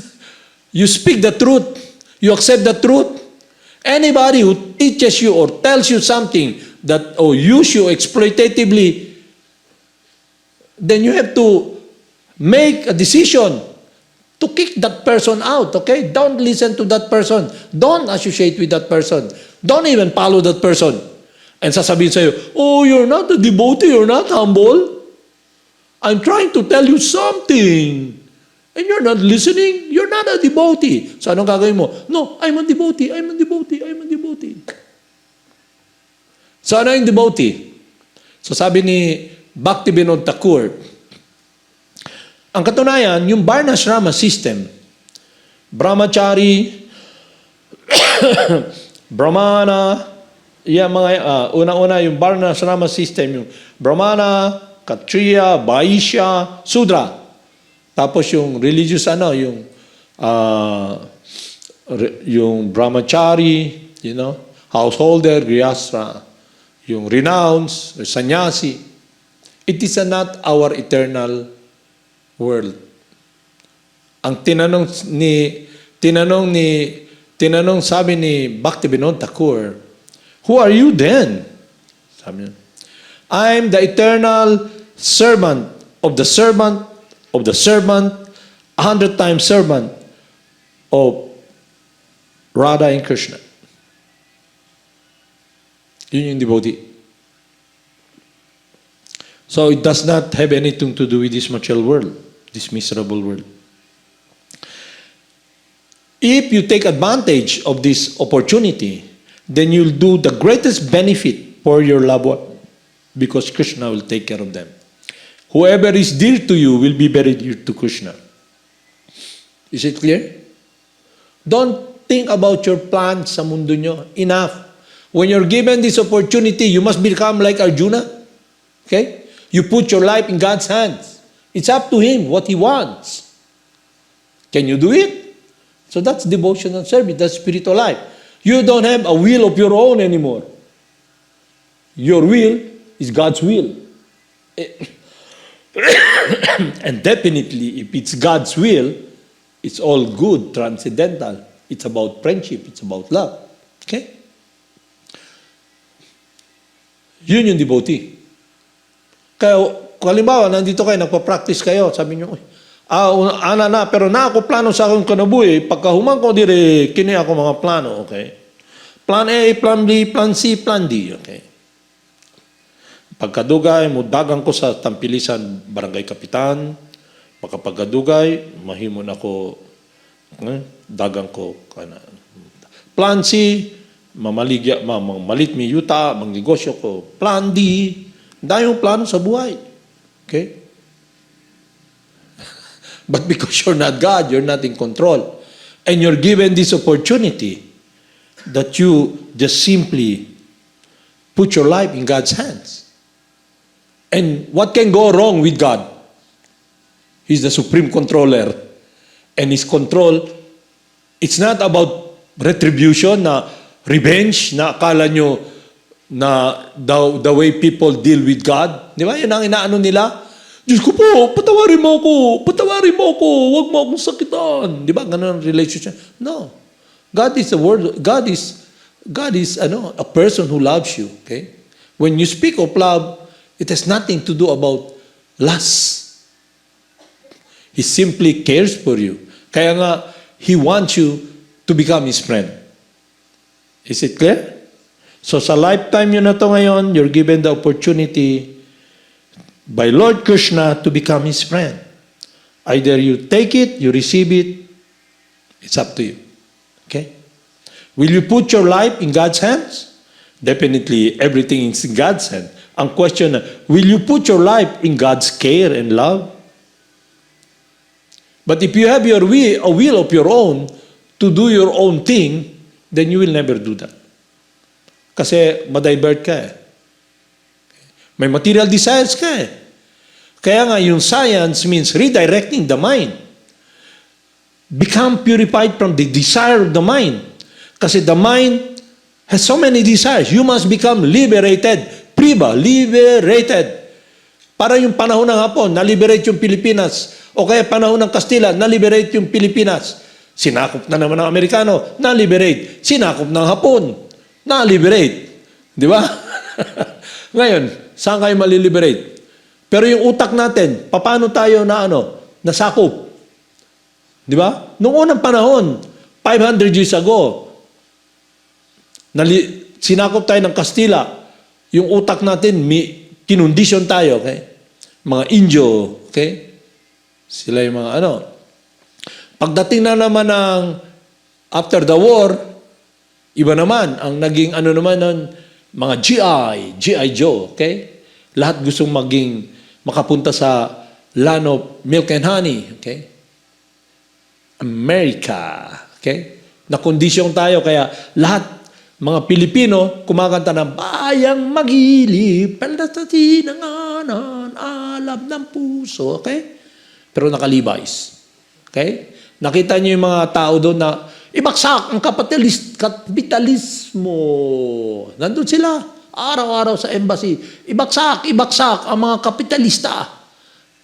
S4: you speak the truth, you accept the truth. Anybody who teaches you or tells you something that use you exploitatively, then you have to make a decision to kick that person out, okay? Don't listen to that person. Don't associate with that person. Don't even follow that person. And sasabihin sa'yo, you're not a devotee, you're not humble. I'm trying to tell you something. And you're not listening, you're not a devotee. So anong gagawin mo? No, I'm a devotee, I'm a devotee, I'm a devotee. So ano yung devotee? So sabi ni Bhaktivinoda Thakur, ang katunayan, yung Varnashrama system, Brahmachari, Brahmana, unang-una yung Varnashrama system, yung Brahmana, Kshatriya, Vaishya, Sudra. Tapos yung religious yung brahmachari, householder, grihastha, yung renounce, sannyasi. It is not our eternal world. Ang sabi ni Bhaktivinoda Thakur, who are you then? Sabi niya, I'm the eternal servant of the servant of the servant, 100 times servant of Radha and Krishna. Yun yung devotee. So it does not have anything to do with this material world, this miserable world. If you take advantage of this opportunity, then you'll do the greatest benefit for your loved one, because Krishna will take care of them. Whoever is dear to you will be very dear to Krishna. Is it clear? Don't think about your plans sa mundo nyo. Enough. When you're given this opportunity, you must become like Arjuna. Okay? You put your life in God's hands. It's up to Him what He wants. Can you do it? So that's devotional service. That's spiritual life. You don't have a will of your own anymore. Your will is God's will. And definitely, if it's God's will, it's all good, transcendental. It's about friendship. It's about love. Okay? Yun yung devotee. Kaya, kung halimbawa, nandito kayo, nagpa-practice kayo, sabi nyo, pero na ako plano sa akong kanabuhi, pagkahumang ko dire, kini ako mga plano, okay? Plan A, Plan B, Plan C, Plan D, okay? Pagkadugay, mudagan ko sa tampilisan barangay kapitan. Pagkapagkadugay, mahimon ako, dagang ko. Plan C, mamalit mi yuta, magnegosyo ko. Plan D, dayong plano sa buhay. Okay? But because you're not God, you're not in control. And you're given this opportunity that you just simply put your life in God's hands. And what can go wrong with God? He's the supreme controller. And His control, it's not about retribution, na revenge, na akala nyo na the way people deal with God. Di ba? Yun ang inaano nila. Diyos ko po, patawarin mo ako, huwag mo akong sakitan. Di ba? Ganun ang relationship. No. God is a person who loves you. Okay? When you speak of love, it has nothing to do about lust. He simply cares for you. Kaya nga, He wants you to become His friend. Is it clear? So sa lifetime yun na to ngayon, you're given the opportunity by Lord Krishna to become His friend. Either you take it, you receive it, it's up to you. Okay? Will you put your life in God's hands? Definitely, everything is in God's hand. Ang question, will you put your life in God's care and love? But if you have a will of your own to do your own thing, then you will never do that. Kasi ma-divert ka eh. May material desires ka eh. Kaya nga yung science means redirecting the mind. Become purified from the desire of the mind. Kasi the mind has so many desires. You must become liberated. Liberated. Para yung panahon ng Hapon, na-liberate yung Pilipinas. O kaya panahon ng Kastila, na-liberate yung Pilipinas. Sinakop na naman ng Amerikano, na-liberate. Sinakop ng Hapon, na-liberate. Di ba? Ngayon, saan kayo maliliberate? Pero yung utak natin, paano tayo nasakop? Di ba? Noong unang panahon, 500 years ago, sinakop tayo ng Kastila. Yung utak natin, kinondisyon tayo, okay? Mga Indio, okay? Sila yung mga Pagdating na naman ng after the war, iba naman, ang naging mga G.I. Joe, okay? Lahat gustong makapunta sa land of milk and honey, okay? America, okay? Nakondisyon tayo, kaya lahat, mga Pilipino, kumakanta ng bayang magilip, palatatin ng anan, alam ng puso. Okay? Pero nakalibais. Okay? Nakita niyo yung mga tao doon na ibaksak ang kapitalismo. Nandun sila. Araw-araw sa embassy. Ibaksak ang mga kapitalista.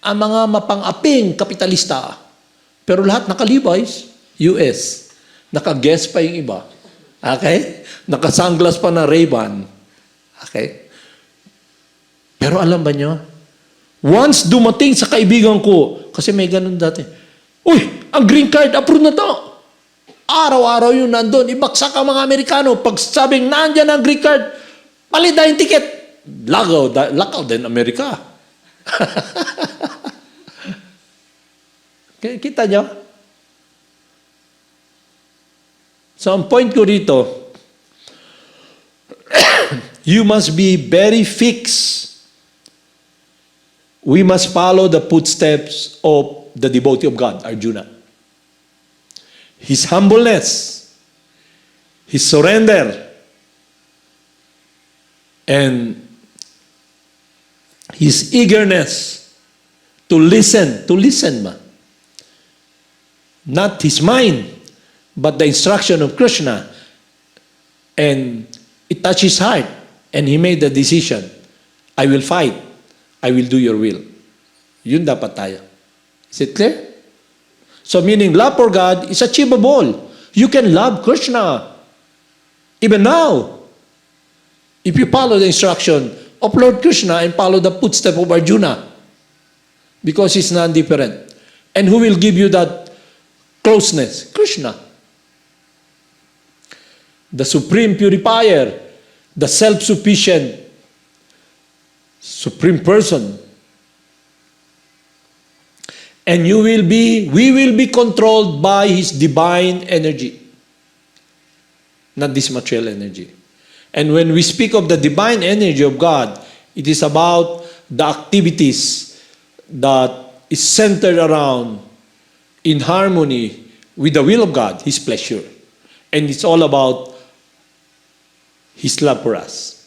S4: Ang mga mapang-aping kapitalista. Pero lahat nakalibais. US. Naka-guess pa yung iba. Okay? Nakasunglass pa na Ray-Ban. Okay? Pero alam ba nyo? Once dumating sa kaibigan ko, kasi may ganun dati, uy, ang green card, approve na to. Araw-araw yun nandun. Ibaksak ang mga Amerikano. Pag sabing nandyan ang green card, palit na yung ticket. Lakaw din Amerika. Kita nyo? So, ang point ko rito, you must be very fixed. We must follow the footsteps of the devotee of God, Arjuna. His humbleness, his surrender, and his eagerness to listen ma. Not his mind, but the instruction of Krishna. And it touched his heart. And he made the decision, I will fight. I will do your will. Yun dapat tayo. Is it clear? So meaning, love for God is achievable. You can love Krishna. Even now. If you follow the instruction of Lord Krishna and follow the footsteps of Arjuna. Because he's non-different. And who will give you that closeness? Krishna. The supreme purifier, the self-sufficient Supreme Person. And we will be controlled by His divine energy, not this material energy. And when we speak of the divine energy of God, it is about the activities that is centered around in harmony with the will of God, His pleasure. And it's all about His love for us.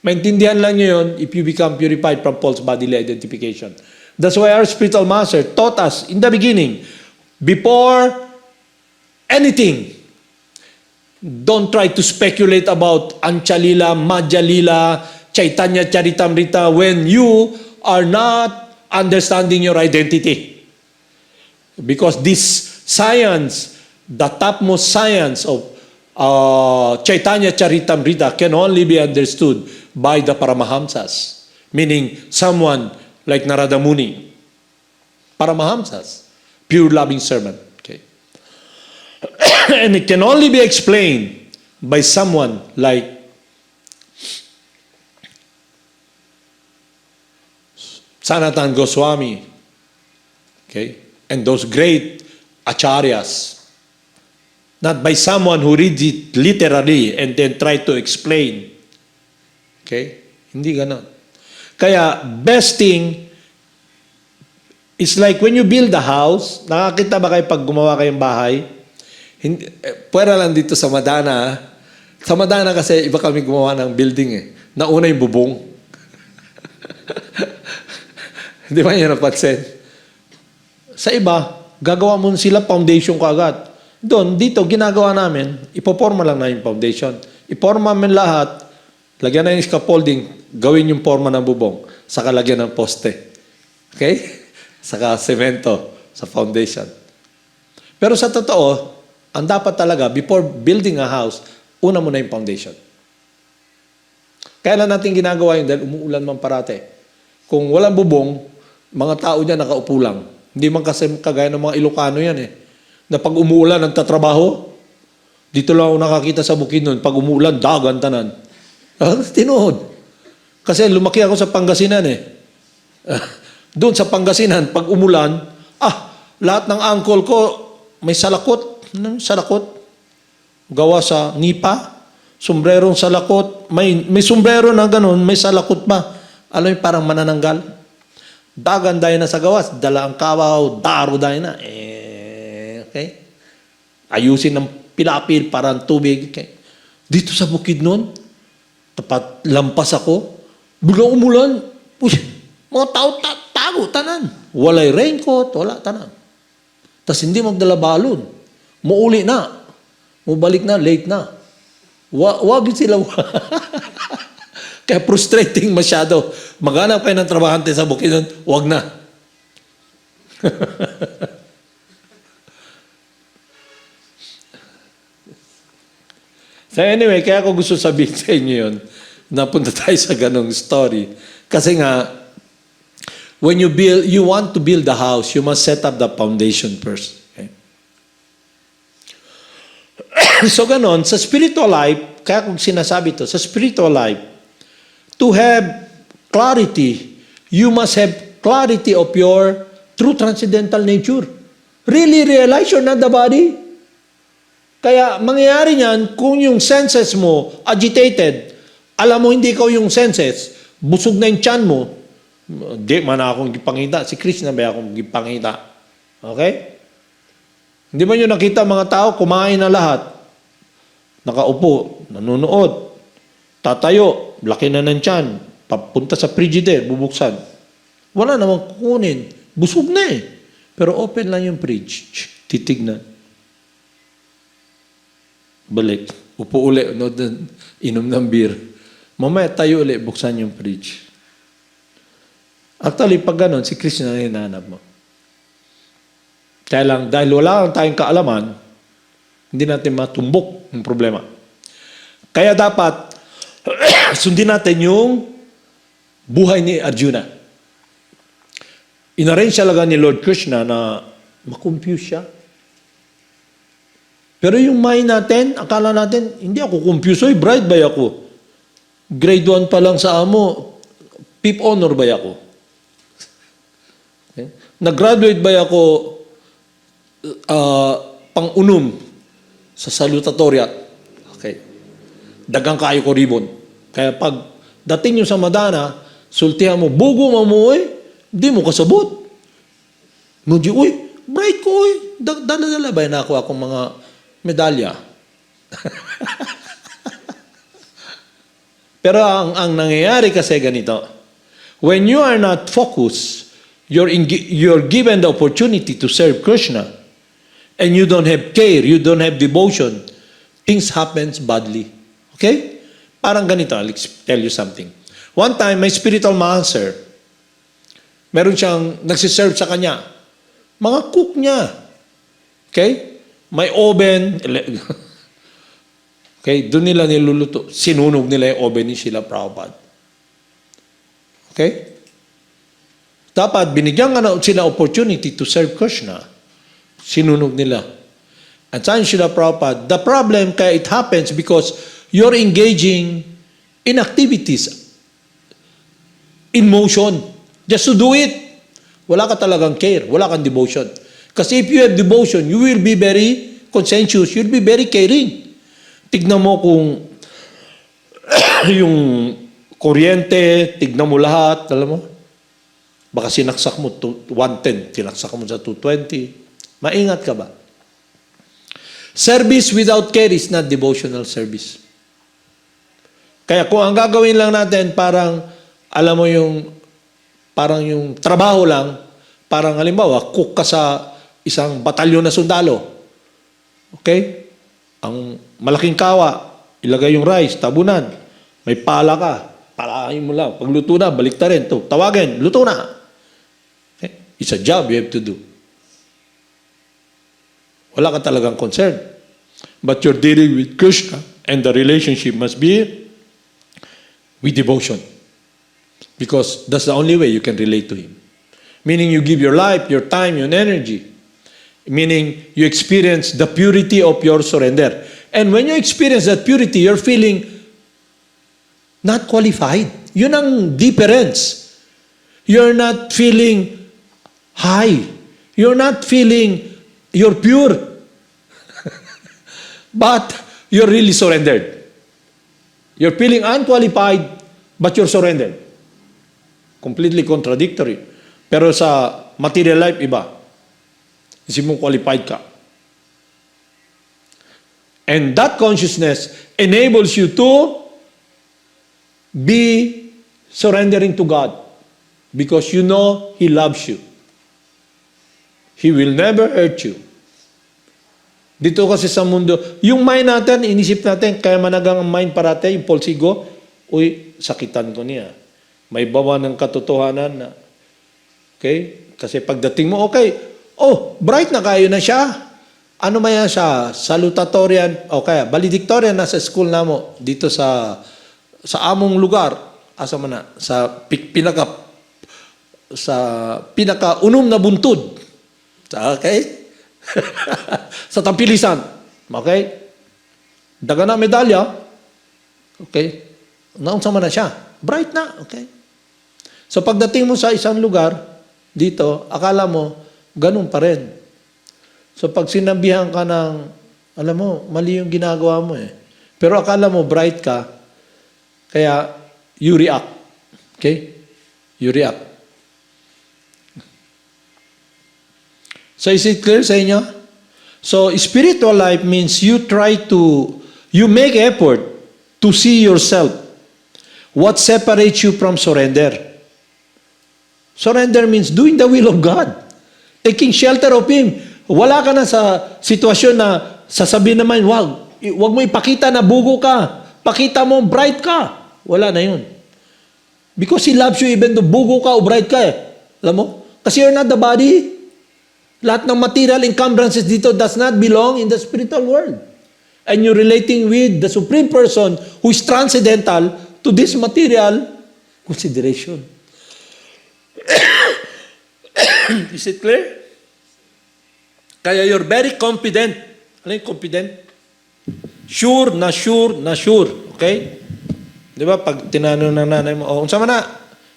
S4: Maintindihan lang nyo yun if you become purified from false bodily identification. That's why our spiritual master taught us in the beginning, before anything, don't try to speculate about Anchalila, Madhyalila, Chaitanya Charitamrita when you are not understanding your identity. Because this science, the topmost science of Chaitanya Charitamrita can only be understood by the Paramahamsas, meaning someone like Narada Muni, Paramahamsas, pure loving servant. Okay, and it can only be explained by someone like Sanatan Goswami, okay, and those great acharyas, not by someone who reads it literally and then try to explain. Okay, hindi ganon. Kaya, best thing is like when you build a house, nakakita ba kayo pag gumawa kayong bahay? Hindi, pwera lang dito sa Madana. Sa Madana kasi iba kami gumawa ng building eh. Nauna yung bubong. Hindi ba nyo napansin? Sa iba, gagawa mo sila foundation ko agad. Doon, dito, ginagawa namin, ipoporma lang na yung foundation. Iporma namin lahat, lagyan na yung scaffolding, gawin yung forma ng bubong, saka lagyan ng poste. Okay? Saka semento sa foundation. Pero sa totoo, ang dapat talaga, before building a house, una mo na yung foundation. Kaya lang natin ginagawa yun dahil umuulan man parate. Kung walang bubong, mga tao dyan nakaupo lang. Hindi man kasi kagaya ng mga Ilocano yan eh. Na pag umuulan, nagtatrabaho. Dito lang ako nakakita sa Bukidnon. Pag umuulan, dagan tanan. Tinuod. Kasi lumaki ako sa Pangasinan eh. Doon sa Pangasinan, pag umulan, lahat ng uncle ko may salakot. Salakot. Gawa sa nipa. Sombrerong salakot. May sombrero na ganun, may salakot pa. Alam mo, parang manananggal. Dagan dahil na sa gawas. Dala ang kawaw, daro dahil na. Okay? Ayusin ng pilapil, parang tubig. Okay? Dito sa Bukidnon, tapat lampas ako, biglang umulan. Uy, mga tao tago, tanan. Walay raincoat, wala, tanan. Tapos hindi magdala balon. Muuli na. Mubalik na, late na. Wag sila. Kaya frustrating masyado. Maghanap kayo ng trabahante sa Bukidnon, wag na. So anyway, kaya ako gusto sabihin sa inyo yun, napunta tayo sa ganong story. Kasi nga, when you want to build a house, you must set up the foundation first. Okay? So ganon, sa spiritual life, kaya kung sinasabi to, sa spiritual life, to have clarity, you must have clarity of your true transcendental nature. Really realize you're not the body. Kaya mangyayari niyan, kung yung senses mo agitated, alam mo hindi ikaw yung senses, busog na yung tiyan mo, di man akong gipangita. Si Krsna ba akong gipangita? Okay? Hindi man yung nakita mga tao, kumain na lahat. Nakaupo, nanonood, tatayo, laki na ng tiyan, papunta sa frigidaire, bubuksan. Wala namang kukunin. Busog na eh. Pero open lang yung fridge. Titignan. Balik. Upo uli. Inom ng beer. Mamaya tayo uli. Buksan yung fridge. Actually, pag ganun, si Krsna na hinahanap mo. Kaya lang, dahil wala lang tayong kaalaman, hindi natin matumbok yung problema. Kaya dapat, sundin natin yung buhay ni Arjuna. Inarrange talaga ni Lord Krishna na makonfuse siya. Pero yung mind natin, akala natin, hindi ako confused. Oy, bride ba ako? Grade 1 pa lang sa amo, Fifth honor ba ako? Okay? Nag-graduate ba ako pang-unom sa salutatoriat? Okay. Dagang kayo ko ribbon. Kaya pag dating nyo sa Madana, sultihan mo, bugo mo di mo kasabot. Muji, bright ko, dala-dala ba na ako akong mga medalya? Pero ang nangyayari kasi ganito, when you are not focused, you're given the opportunity to serve Krishna, and you don't have care, you don't have devotion, things happens badly. Okay? Parang ganito, I'll tell you something. One time, my spiritual master, meron siyang nagsiserve sa kanya. Mga cook niya. Okay? May oven. Okay? Doon nila niluluto. Sinunog nila yung oven ni Srila Prabhupada. Okay? Dapat binigyan nga na sila opportunity to serve Krishna. Sinunog nila. At saan Srila Prabhupada, the problem kaya it happens because you're engaging in activities, in motion, just to do it. Wala ka talagang care, wala kang devotion. Kasi if you have devotion, you will be very conscientious, you'll be very caring. Tignan mo kung yung kuryente, tignan mo lahat, alam mo? Baka sinaksak mo 110, sinaksak mo sa 220. Maingat ka ba? Service without care is not devotional service. Kaya kung ang gagawin lang natin parang, alam mo parang yung trabaho lang, parang halimbawa, cook ka sa isang batalyon na sundalo. Okay? Ang malaking kawa, ilagay yung rice, tabunan. May pala ka, palahin mo lang. Pag luto na, balik ta rin. Tawagin, luto na. Okay? It's a job you have to do. Wala ka talagang concern. But you're dealing with Krishna, and the relationship must be with devotion. Because that's the only way you can relate to Him. Meaning you give your life, your time, your energy. Meaning you experience the purity of your surrender. And when you experience that purity, you're feeling not qualified. Yun ang difference. You're not feeling high. You're not feeling you're pure. But you're really surrendered. You're feeling unqualified, but you're surrendered. Completely contradictory. Pero sa material life, iba. Isip mong qualified ka. And that consciousness enables you to be surrendering to God. Because you know He loves you. He will never hurt you. Dito kasi sa mundo, yung mind natin, inisip natin, kaya managang ang mind parate, yung polsigo, sakitan ko niya. May bawa ng katotohanan na, okay? Kasi pagdating mo, okay, bright na kayo na siya. Ano maya siya? Salutatorian, o kaya, valedictorian na sa school na mo, dito sa among lugar, asa man na, sa pinaka-unom na buntod. Okay? Sa tampilisan. Okay? Daga na medalya. Okay? Naunsa man na siya. Bright na. Okay? So pagdating mo sa isang lugar, dito, akala mo, ganun pa rin. So pag sinabihan ka ng, alam mo, mali yung ginagawa mo eh. Pero akala mo, bright ka, kaya you react. Okay? You react. So is it clear sa inyo? So spiritual life means you make effort to see yourself. What separates you from surrender? Surrender means doing the will of God. Taking shelter of Him. Wala ka na sa sitwasyon na sasabihin naman, wag mo ipakita na bugo ka. Pakita mo bright ka. Wala na yun. Because He loves you even though bugo ka o bright ka eh. Alam mo? Kasi you're not the body. Lahat ng material encumbrances dito does not belong in the spiritual world. And you're relating with the Supreme Person who is transcendental to this material consideration. Is it clear? Kaya you're very confident. Ano yung confident? Sure na sure na sure. Okay? Di ba? Pag tinanong ng nanay mo, unsa man na?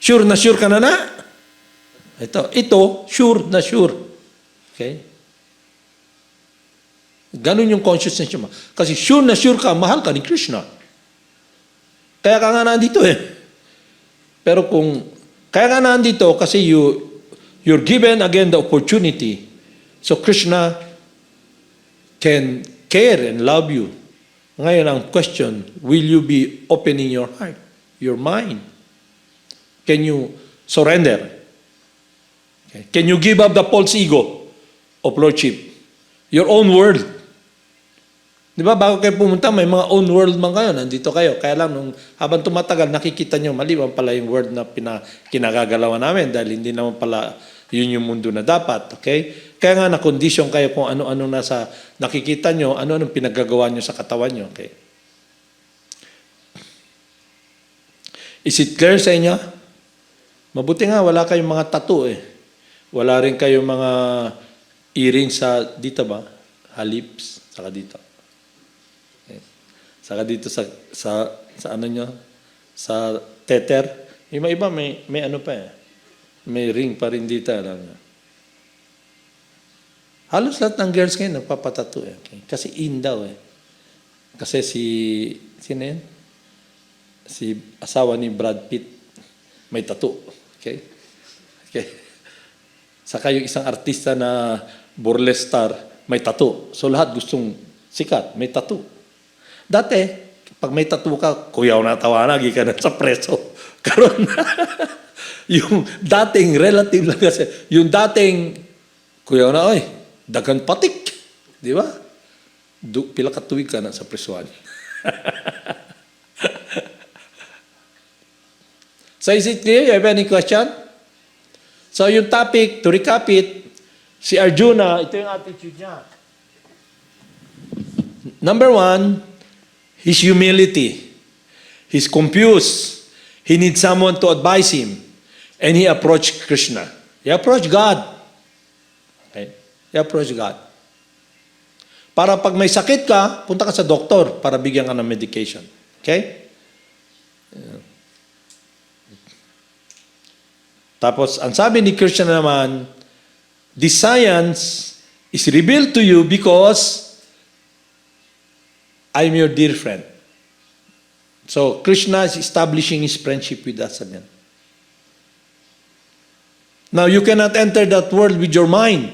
S4: Sure na sure ka na na? Ito, sure na sure. Okay? Ganun yung consciousness mo. Kasi sure na sure ka, mahal ka ni Krishna. Kaya ka nga nandito eh. Pero kaya nga nandito kasi you're given again the opportunity. So Krishna can care and love you. Ngayon ang question, will you be opening your heart, your mind? Can you surrender? Okay. Can you give up the false ego of lordship? Your own world. Di ba, bago kayo pumunta, may mga own world man kayo. Nandito kayo. Kaya lang, habang tumatagal, nakikita nyo, mali man pala yung world na kinagagalawan namin dahil hindi naman pala yun yung mundo na dapat. Okay? Kaya nga, na-condition kayo kung ano-ano nasa nakikita nyo, ano-anong pinagagawa nyo sa katawan nyo. Okay? Is it clear sa inyo? Mabuti nga, wala kayong mga tattoo eh. Wala rin kayong mga earrings sa dito ba? Halips, saka dito. Okay. Saka dito sa ano nyo? Sa tether. Yung iba may ano pa eh. May ring pa rin dito. Alam nyo. Halos lahat ng girls ngayon nagpapatattoo eh. Okay. Kasi in daw eh. Kasi sino yun? Si asawa ni Brad Pitt may tattoo. Okay? Okay. Saka yung isang artista na burlesque star, may tattoo. So lahat gustong sikat, may tattoo. Dati, pag may tattoo ka, kuyaw na tawanan, ka na sa preso. Karon yung dating relative lang kasi, yung dating, kuyaw na, oy, dagan patik. Di ba? Pila ka tuwig ka na sa presuan. So is it clear? You have any question? So yung topic, to recap it, si Arjuna, ito yung attitude niya. Number 1, his humility. He's confused. He needs someone to advise him. And he approached Krishna. He approached God. Okay? He approached God. Para pag may sakit ka, punta ka sa doktor para bigyan ka ng medication. Okay? Tapos, ang sabi ni Krishna naman, this science is revealed to you because I'm your dear friend. So, Krishna is establishing his friendship with us again. Now, you cannot enter that world with your mind.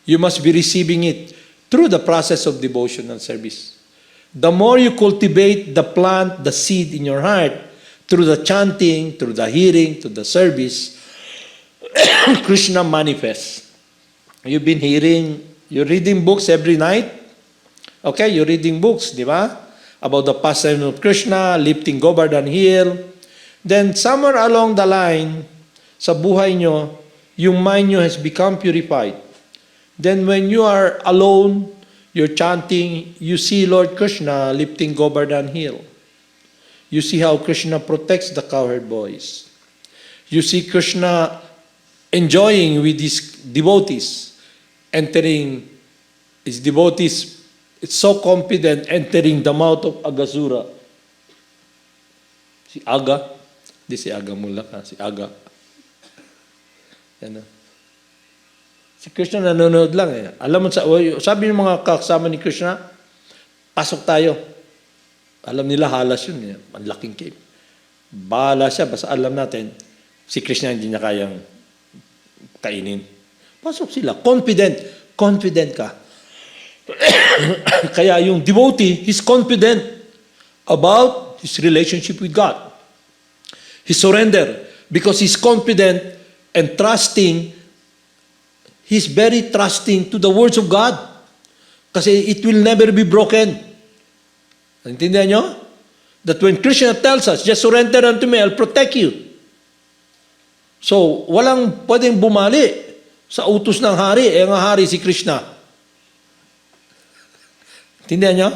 S4: You must be receiving it through the process of devotional service. The more you cultivate the plant, the seed in your heart, through the chanting, through the hearing, through the service, Krishna manifests. You've been you're reading books every night. Okay, you're reading books, di ba? About the Pastimes of Krishna, lifting Govardhan Hill. Then somewhere along the line, sa buhay nyo, yung mind nyo has become purified. Then when you are alone, you're chanting, you see Lord Krishna lifting Govardhan Hill. You see how Krishna protects the cowherd boys. You see Krishna enjoying with his devotees, entering his devotees, it's so confident, entering the mouth of Agasura. Si Aga, di si Aga Mulaka, si Aga. Yan na. Si Krishna nanonood lang eh. Alam mo, sabi ng mga kasama ni Krishna, pasok tayo. Alam nila, halas yun eh. Ang laking cave. Bahala siya, basta alam natin, si Krishna hindi niya kayang kainin. Pasok sila. Confident ka. Kaya yung devotee, he's confident about his relationship with God. He surrender because he's confident and trusting. He's very trusting to the words of God. Kasi it will never be broken. Intindihan nyo? That when Krishna tells us, just surrender unto me, I'll protect you. So, walang pwedeng bumali sa utos ng hari. Ang hari si Krishna. Tindihan niyo?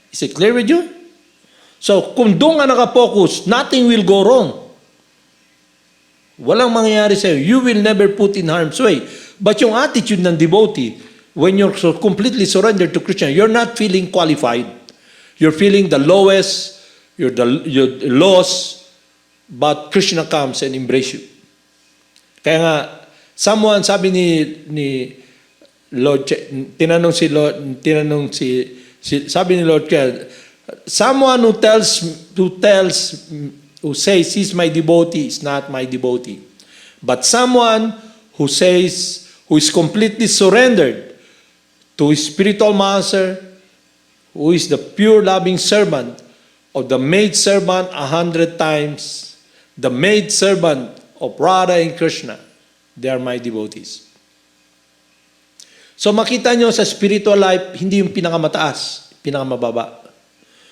S4: Is it clear with you? So, kung doon ka nakapokus, nothing will go wrong. Walang mangyayari sa'yo. You will never put in harm's way. But yung attitude ng devotee, when you're so completely surrendered to Krishna, you're not feeling qualified. You're feeling the lowest, you're lost, but Krishna comes and embraces you. Kaya nga, sabi ni Lord, sabi ni Lord, someone who says he's my devotee is not my devotee. But someone who is completely surrendered to his spiritual master, who is the pure loving servant of the maid servant 100 times, the maid servant of Radha and Krishna, they are my devotees. So makita nyo sa spiritual life, hindi yung pinakamataas, pinakamababa.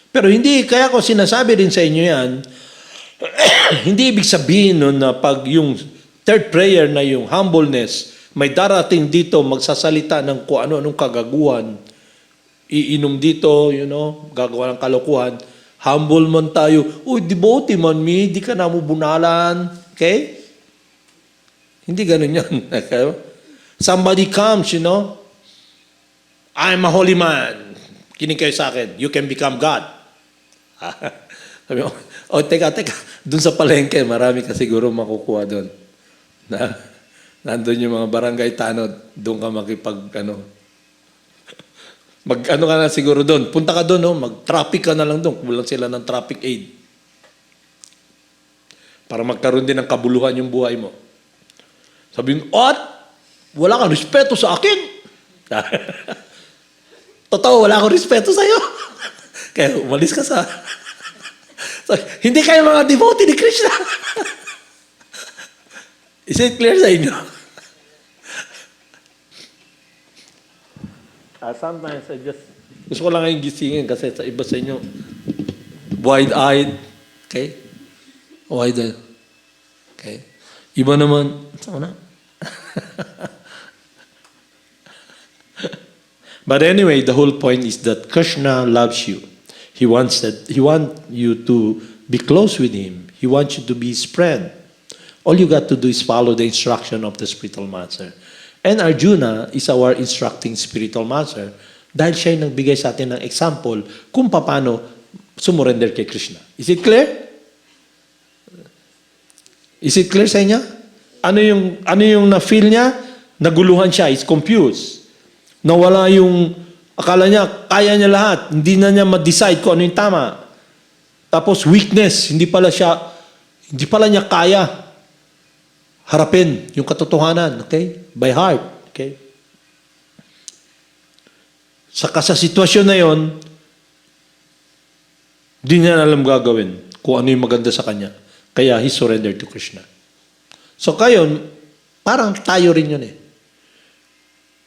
S4: Pero hindi, kaya ko sinasabi rin sa inyo yan, hindi ibig sabihin nun na pag yung third prayer na yung humbleness, may darating dito magsasalita ng kung ano-anong kagaguhan, iinom dito, gagawa ng kalokohan, humble man tayo, uy, devotee man mi, di ka na mo bunalan. Okay? Hindi ganun yan. Okay? Somebody comes, I'm a holy man. Kinig kayo sa akin, you can become God. Sabi ko, teka, dun sa palengke, marami ka siguro makukuha dun. Nandun yung mga barangay tanod, doon ka mag-ano ka na siguro doon. Punta ka doon, mag-traffic ka na lang doon. Kulang sila ng traffic aid. Para magkaroon din ng kabuluhan yung buhay mo. Sabihin, wala kang respeto sa akin. Totoo, wala akong respeto sa'yo. Kaya umalis ka sa... So, hindi kayo mga devotee ni Krishna. Is it clear sa inyo? Sometimes gusto ko lang kayong gisingin kasi sa iba sa inyo, wide-eyed. Okay? Wide-eyed. Okay? Iba naman, saan na? But anyway, the whole point is that Krishna loves you. He wants you to be close with Him. He wants you to be His friend. All you got to do is follow the instruction of the spiritual master. And Arjuna is our instructing spiritual master dahil siya yung nagbigay sa atin ng example kung paano sumurrender kay Krishna. Is it clear? Is it clear sa inyo? Ano yung na-feel niya? Naguluhan siya, is confused. Nawala yung, akala niya, kaya niya lahat. Hindi na niya ma-decide kung ano yung tama. Tapos weakness, hindi pala niya kaya harapin yung katotohanan, okay? By heart, okay? Sa sitwasyon na yon, di niya alam gagawin kung ano yung maganda sa kanya. Kaya he surrendered to Krishna. So kayon, parang tayo rin yun eh.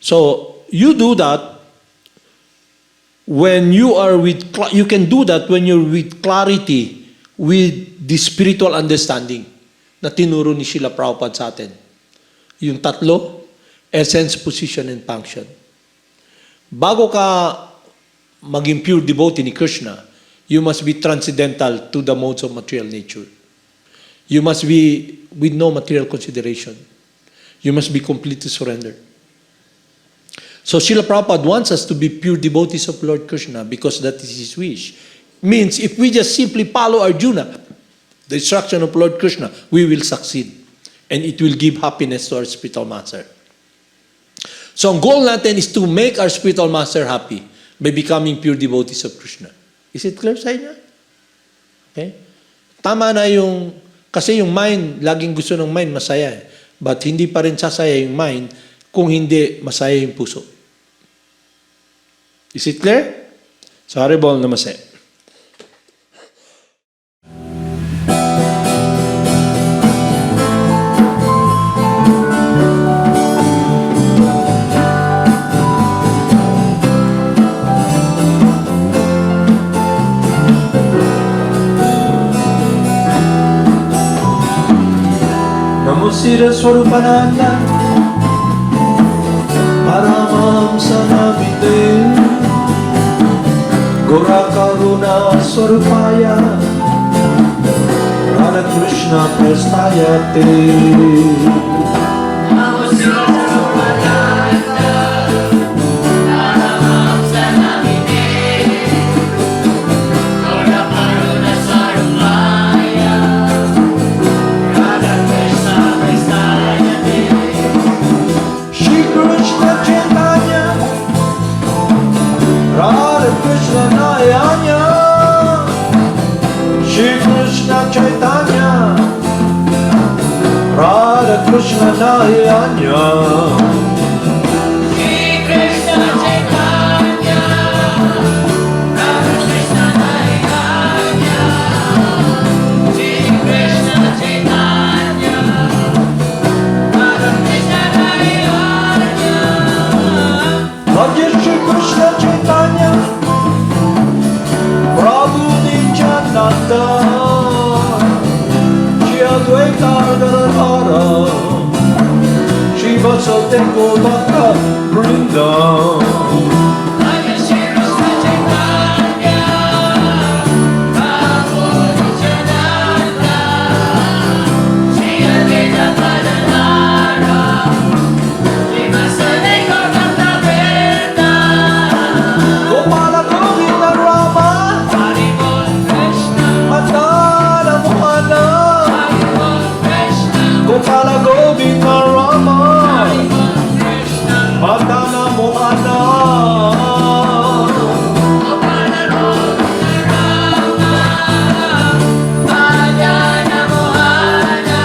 S4: So, you do that when you can do that when you're with clarity, with the spiritual understanding na tinuro ni Srila Prabhupada sa atin. Yung tatlo, essence, position, and function. Bago ka maging pure devotee ni Krishna, you must be transcendental to the modes of material nature. You must be with no material consideration. You must be completely surrendered. So Srila Prabhupada wants us to be pure devotees of Lord Krishna because that is His wish. Means if we just simply follow Arjuna, the instruction of Lord Krishna, we will succeed. And it will give happiness to our spiritual master. So ang goal natin is to make our spiritual master happy by becoming pure devotees of Krishna. Is it clear sa inyo? Okay? Tama na kasi yung mind, laging gusto ng mind masaya eh. But hindi pa rin sasaya yung mind kung hindi masaya yung puso. Is it clear? So Haribol Namaste.
S1: Siddhaswarupananda, Paramahamsa Navide, Gora Karuna Swarupaya, Radha Krishna Prestayate. Chaitanya, Shri Krishna Chaitanya, Radha Krishna Chaitanya,
S2: Shri Krishna Chaitanya, Radha Krishna Chaitanya, Shri Krishna Chaitanya, Radha Krishna Chaitanya.
S1: Bhaja Shri Krishna Chaitanya, Prabhu Nityananda, Shri Advaita Gadadhara, Shri Vasudeva Govardhana Vrinda.
S2: Bhaja Shri Krishna Chaitanya, Prabhu Nityananda, Shri Advaita Gadadhara, Shri Vasudeva Govardhana Vrinda.
S1: Gopala Govinda Rama,
S2: Hari Bol Krishna,
S1: Madana Mohana,
S2: Hari Bol Krishna,
S1: Gopala Govinda Rama,
S2: Hari Bol Krishna,
S1: Madana Mohana.
S2: Gopala Govinda Rama, Madana Mohana,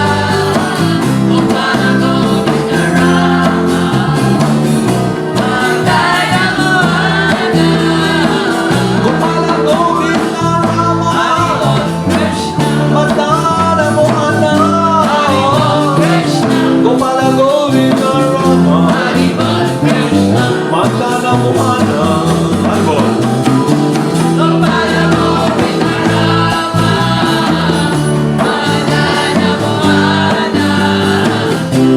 S2: Gopala Govinda Rama, Madana Mohana.
S1: Gopala Govinda Rama,
S2: Hari Bol Krishna,
S1: Madana Mohana,
S2: Hari Bol Krishna,
S1: Gopala Govinda Rama,
S2: Hari Bol Krishna,
S1: Madana Mohana.
S2: Gopala Govinda Rama, Madana Mohana,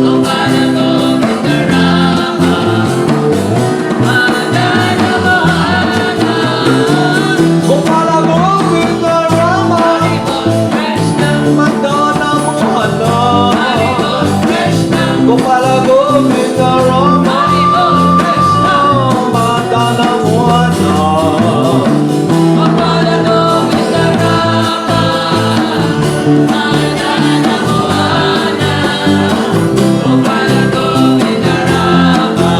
S2: Gopala Govinda Rama, Madana Mohana.
S1: Gopala Govinda Rama,
S2: Hari Bol Krishna,
S1: Madana Mohana,
S2: Hari Bol Krishna,
S1: Gopala Govinda Rama,
S2: Hari Bol Krishna,
S1: Madana Mohana.
S2: Gopala Govinda Rama, Madana Mohana, Gopala Govinda Rama,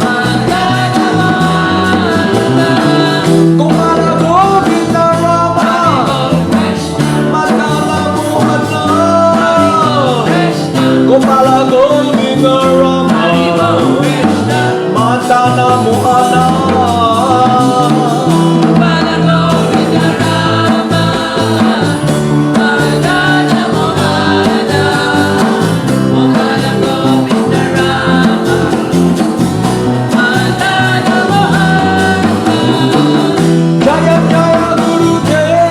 S2: Madana Mohana.
S1: Gopala Govinda Rama,
S2: Hari Bol Krishna,
S1: Madana Mohana,
S2: Krishna,
S1: Gopala Govinda Rama,
S2: Hari Bol Krishna,
S1: Madana Mohana.
S2: Gopala Govinda Rama, Madana Mohana, Gopala Govinda Rama, Madana Mohana.
S1: Jaya Jaya Guru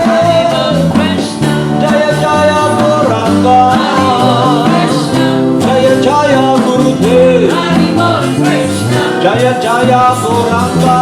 S2: Hari
S1: Dev,
S2: Bol Krishna,
S1: Jaya Jaya Gauranga,
S2: Krishna,
S1: Jaya Jaya Guru Dev,
S2: Hari Bol Krishna,
S1: Jaya Jaya Gauranga.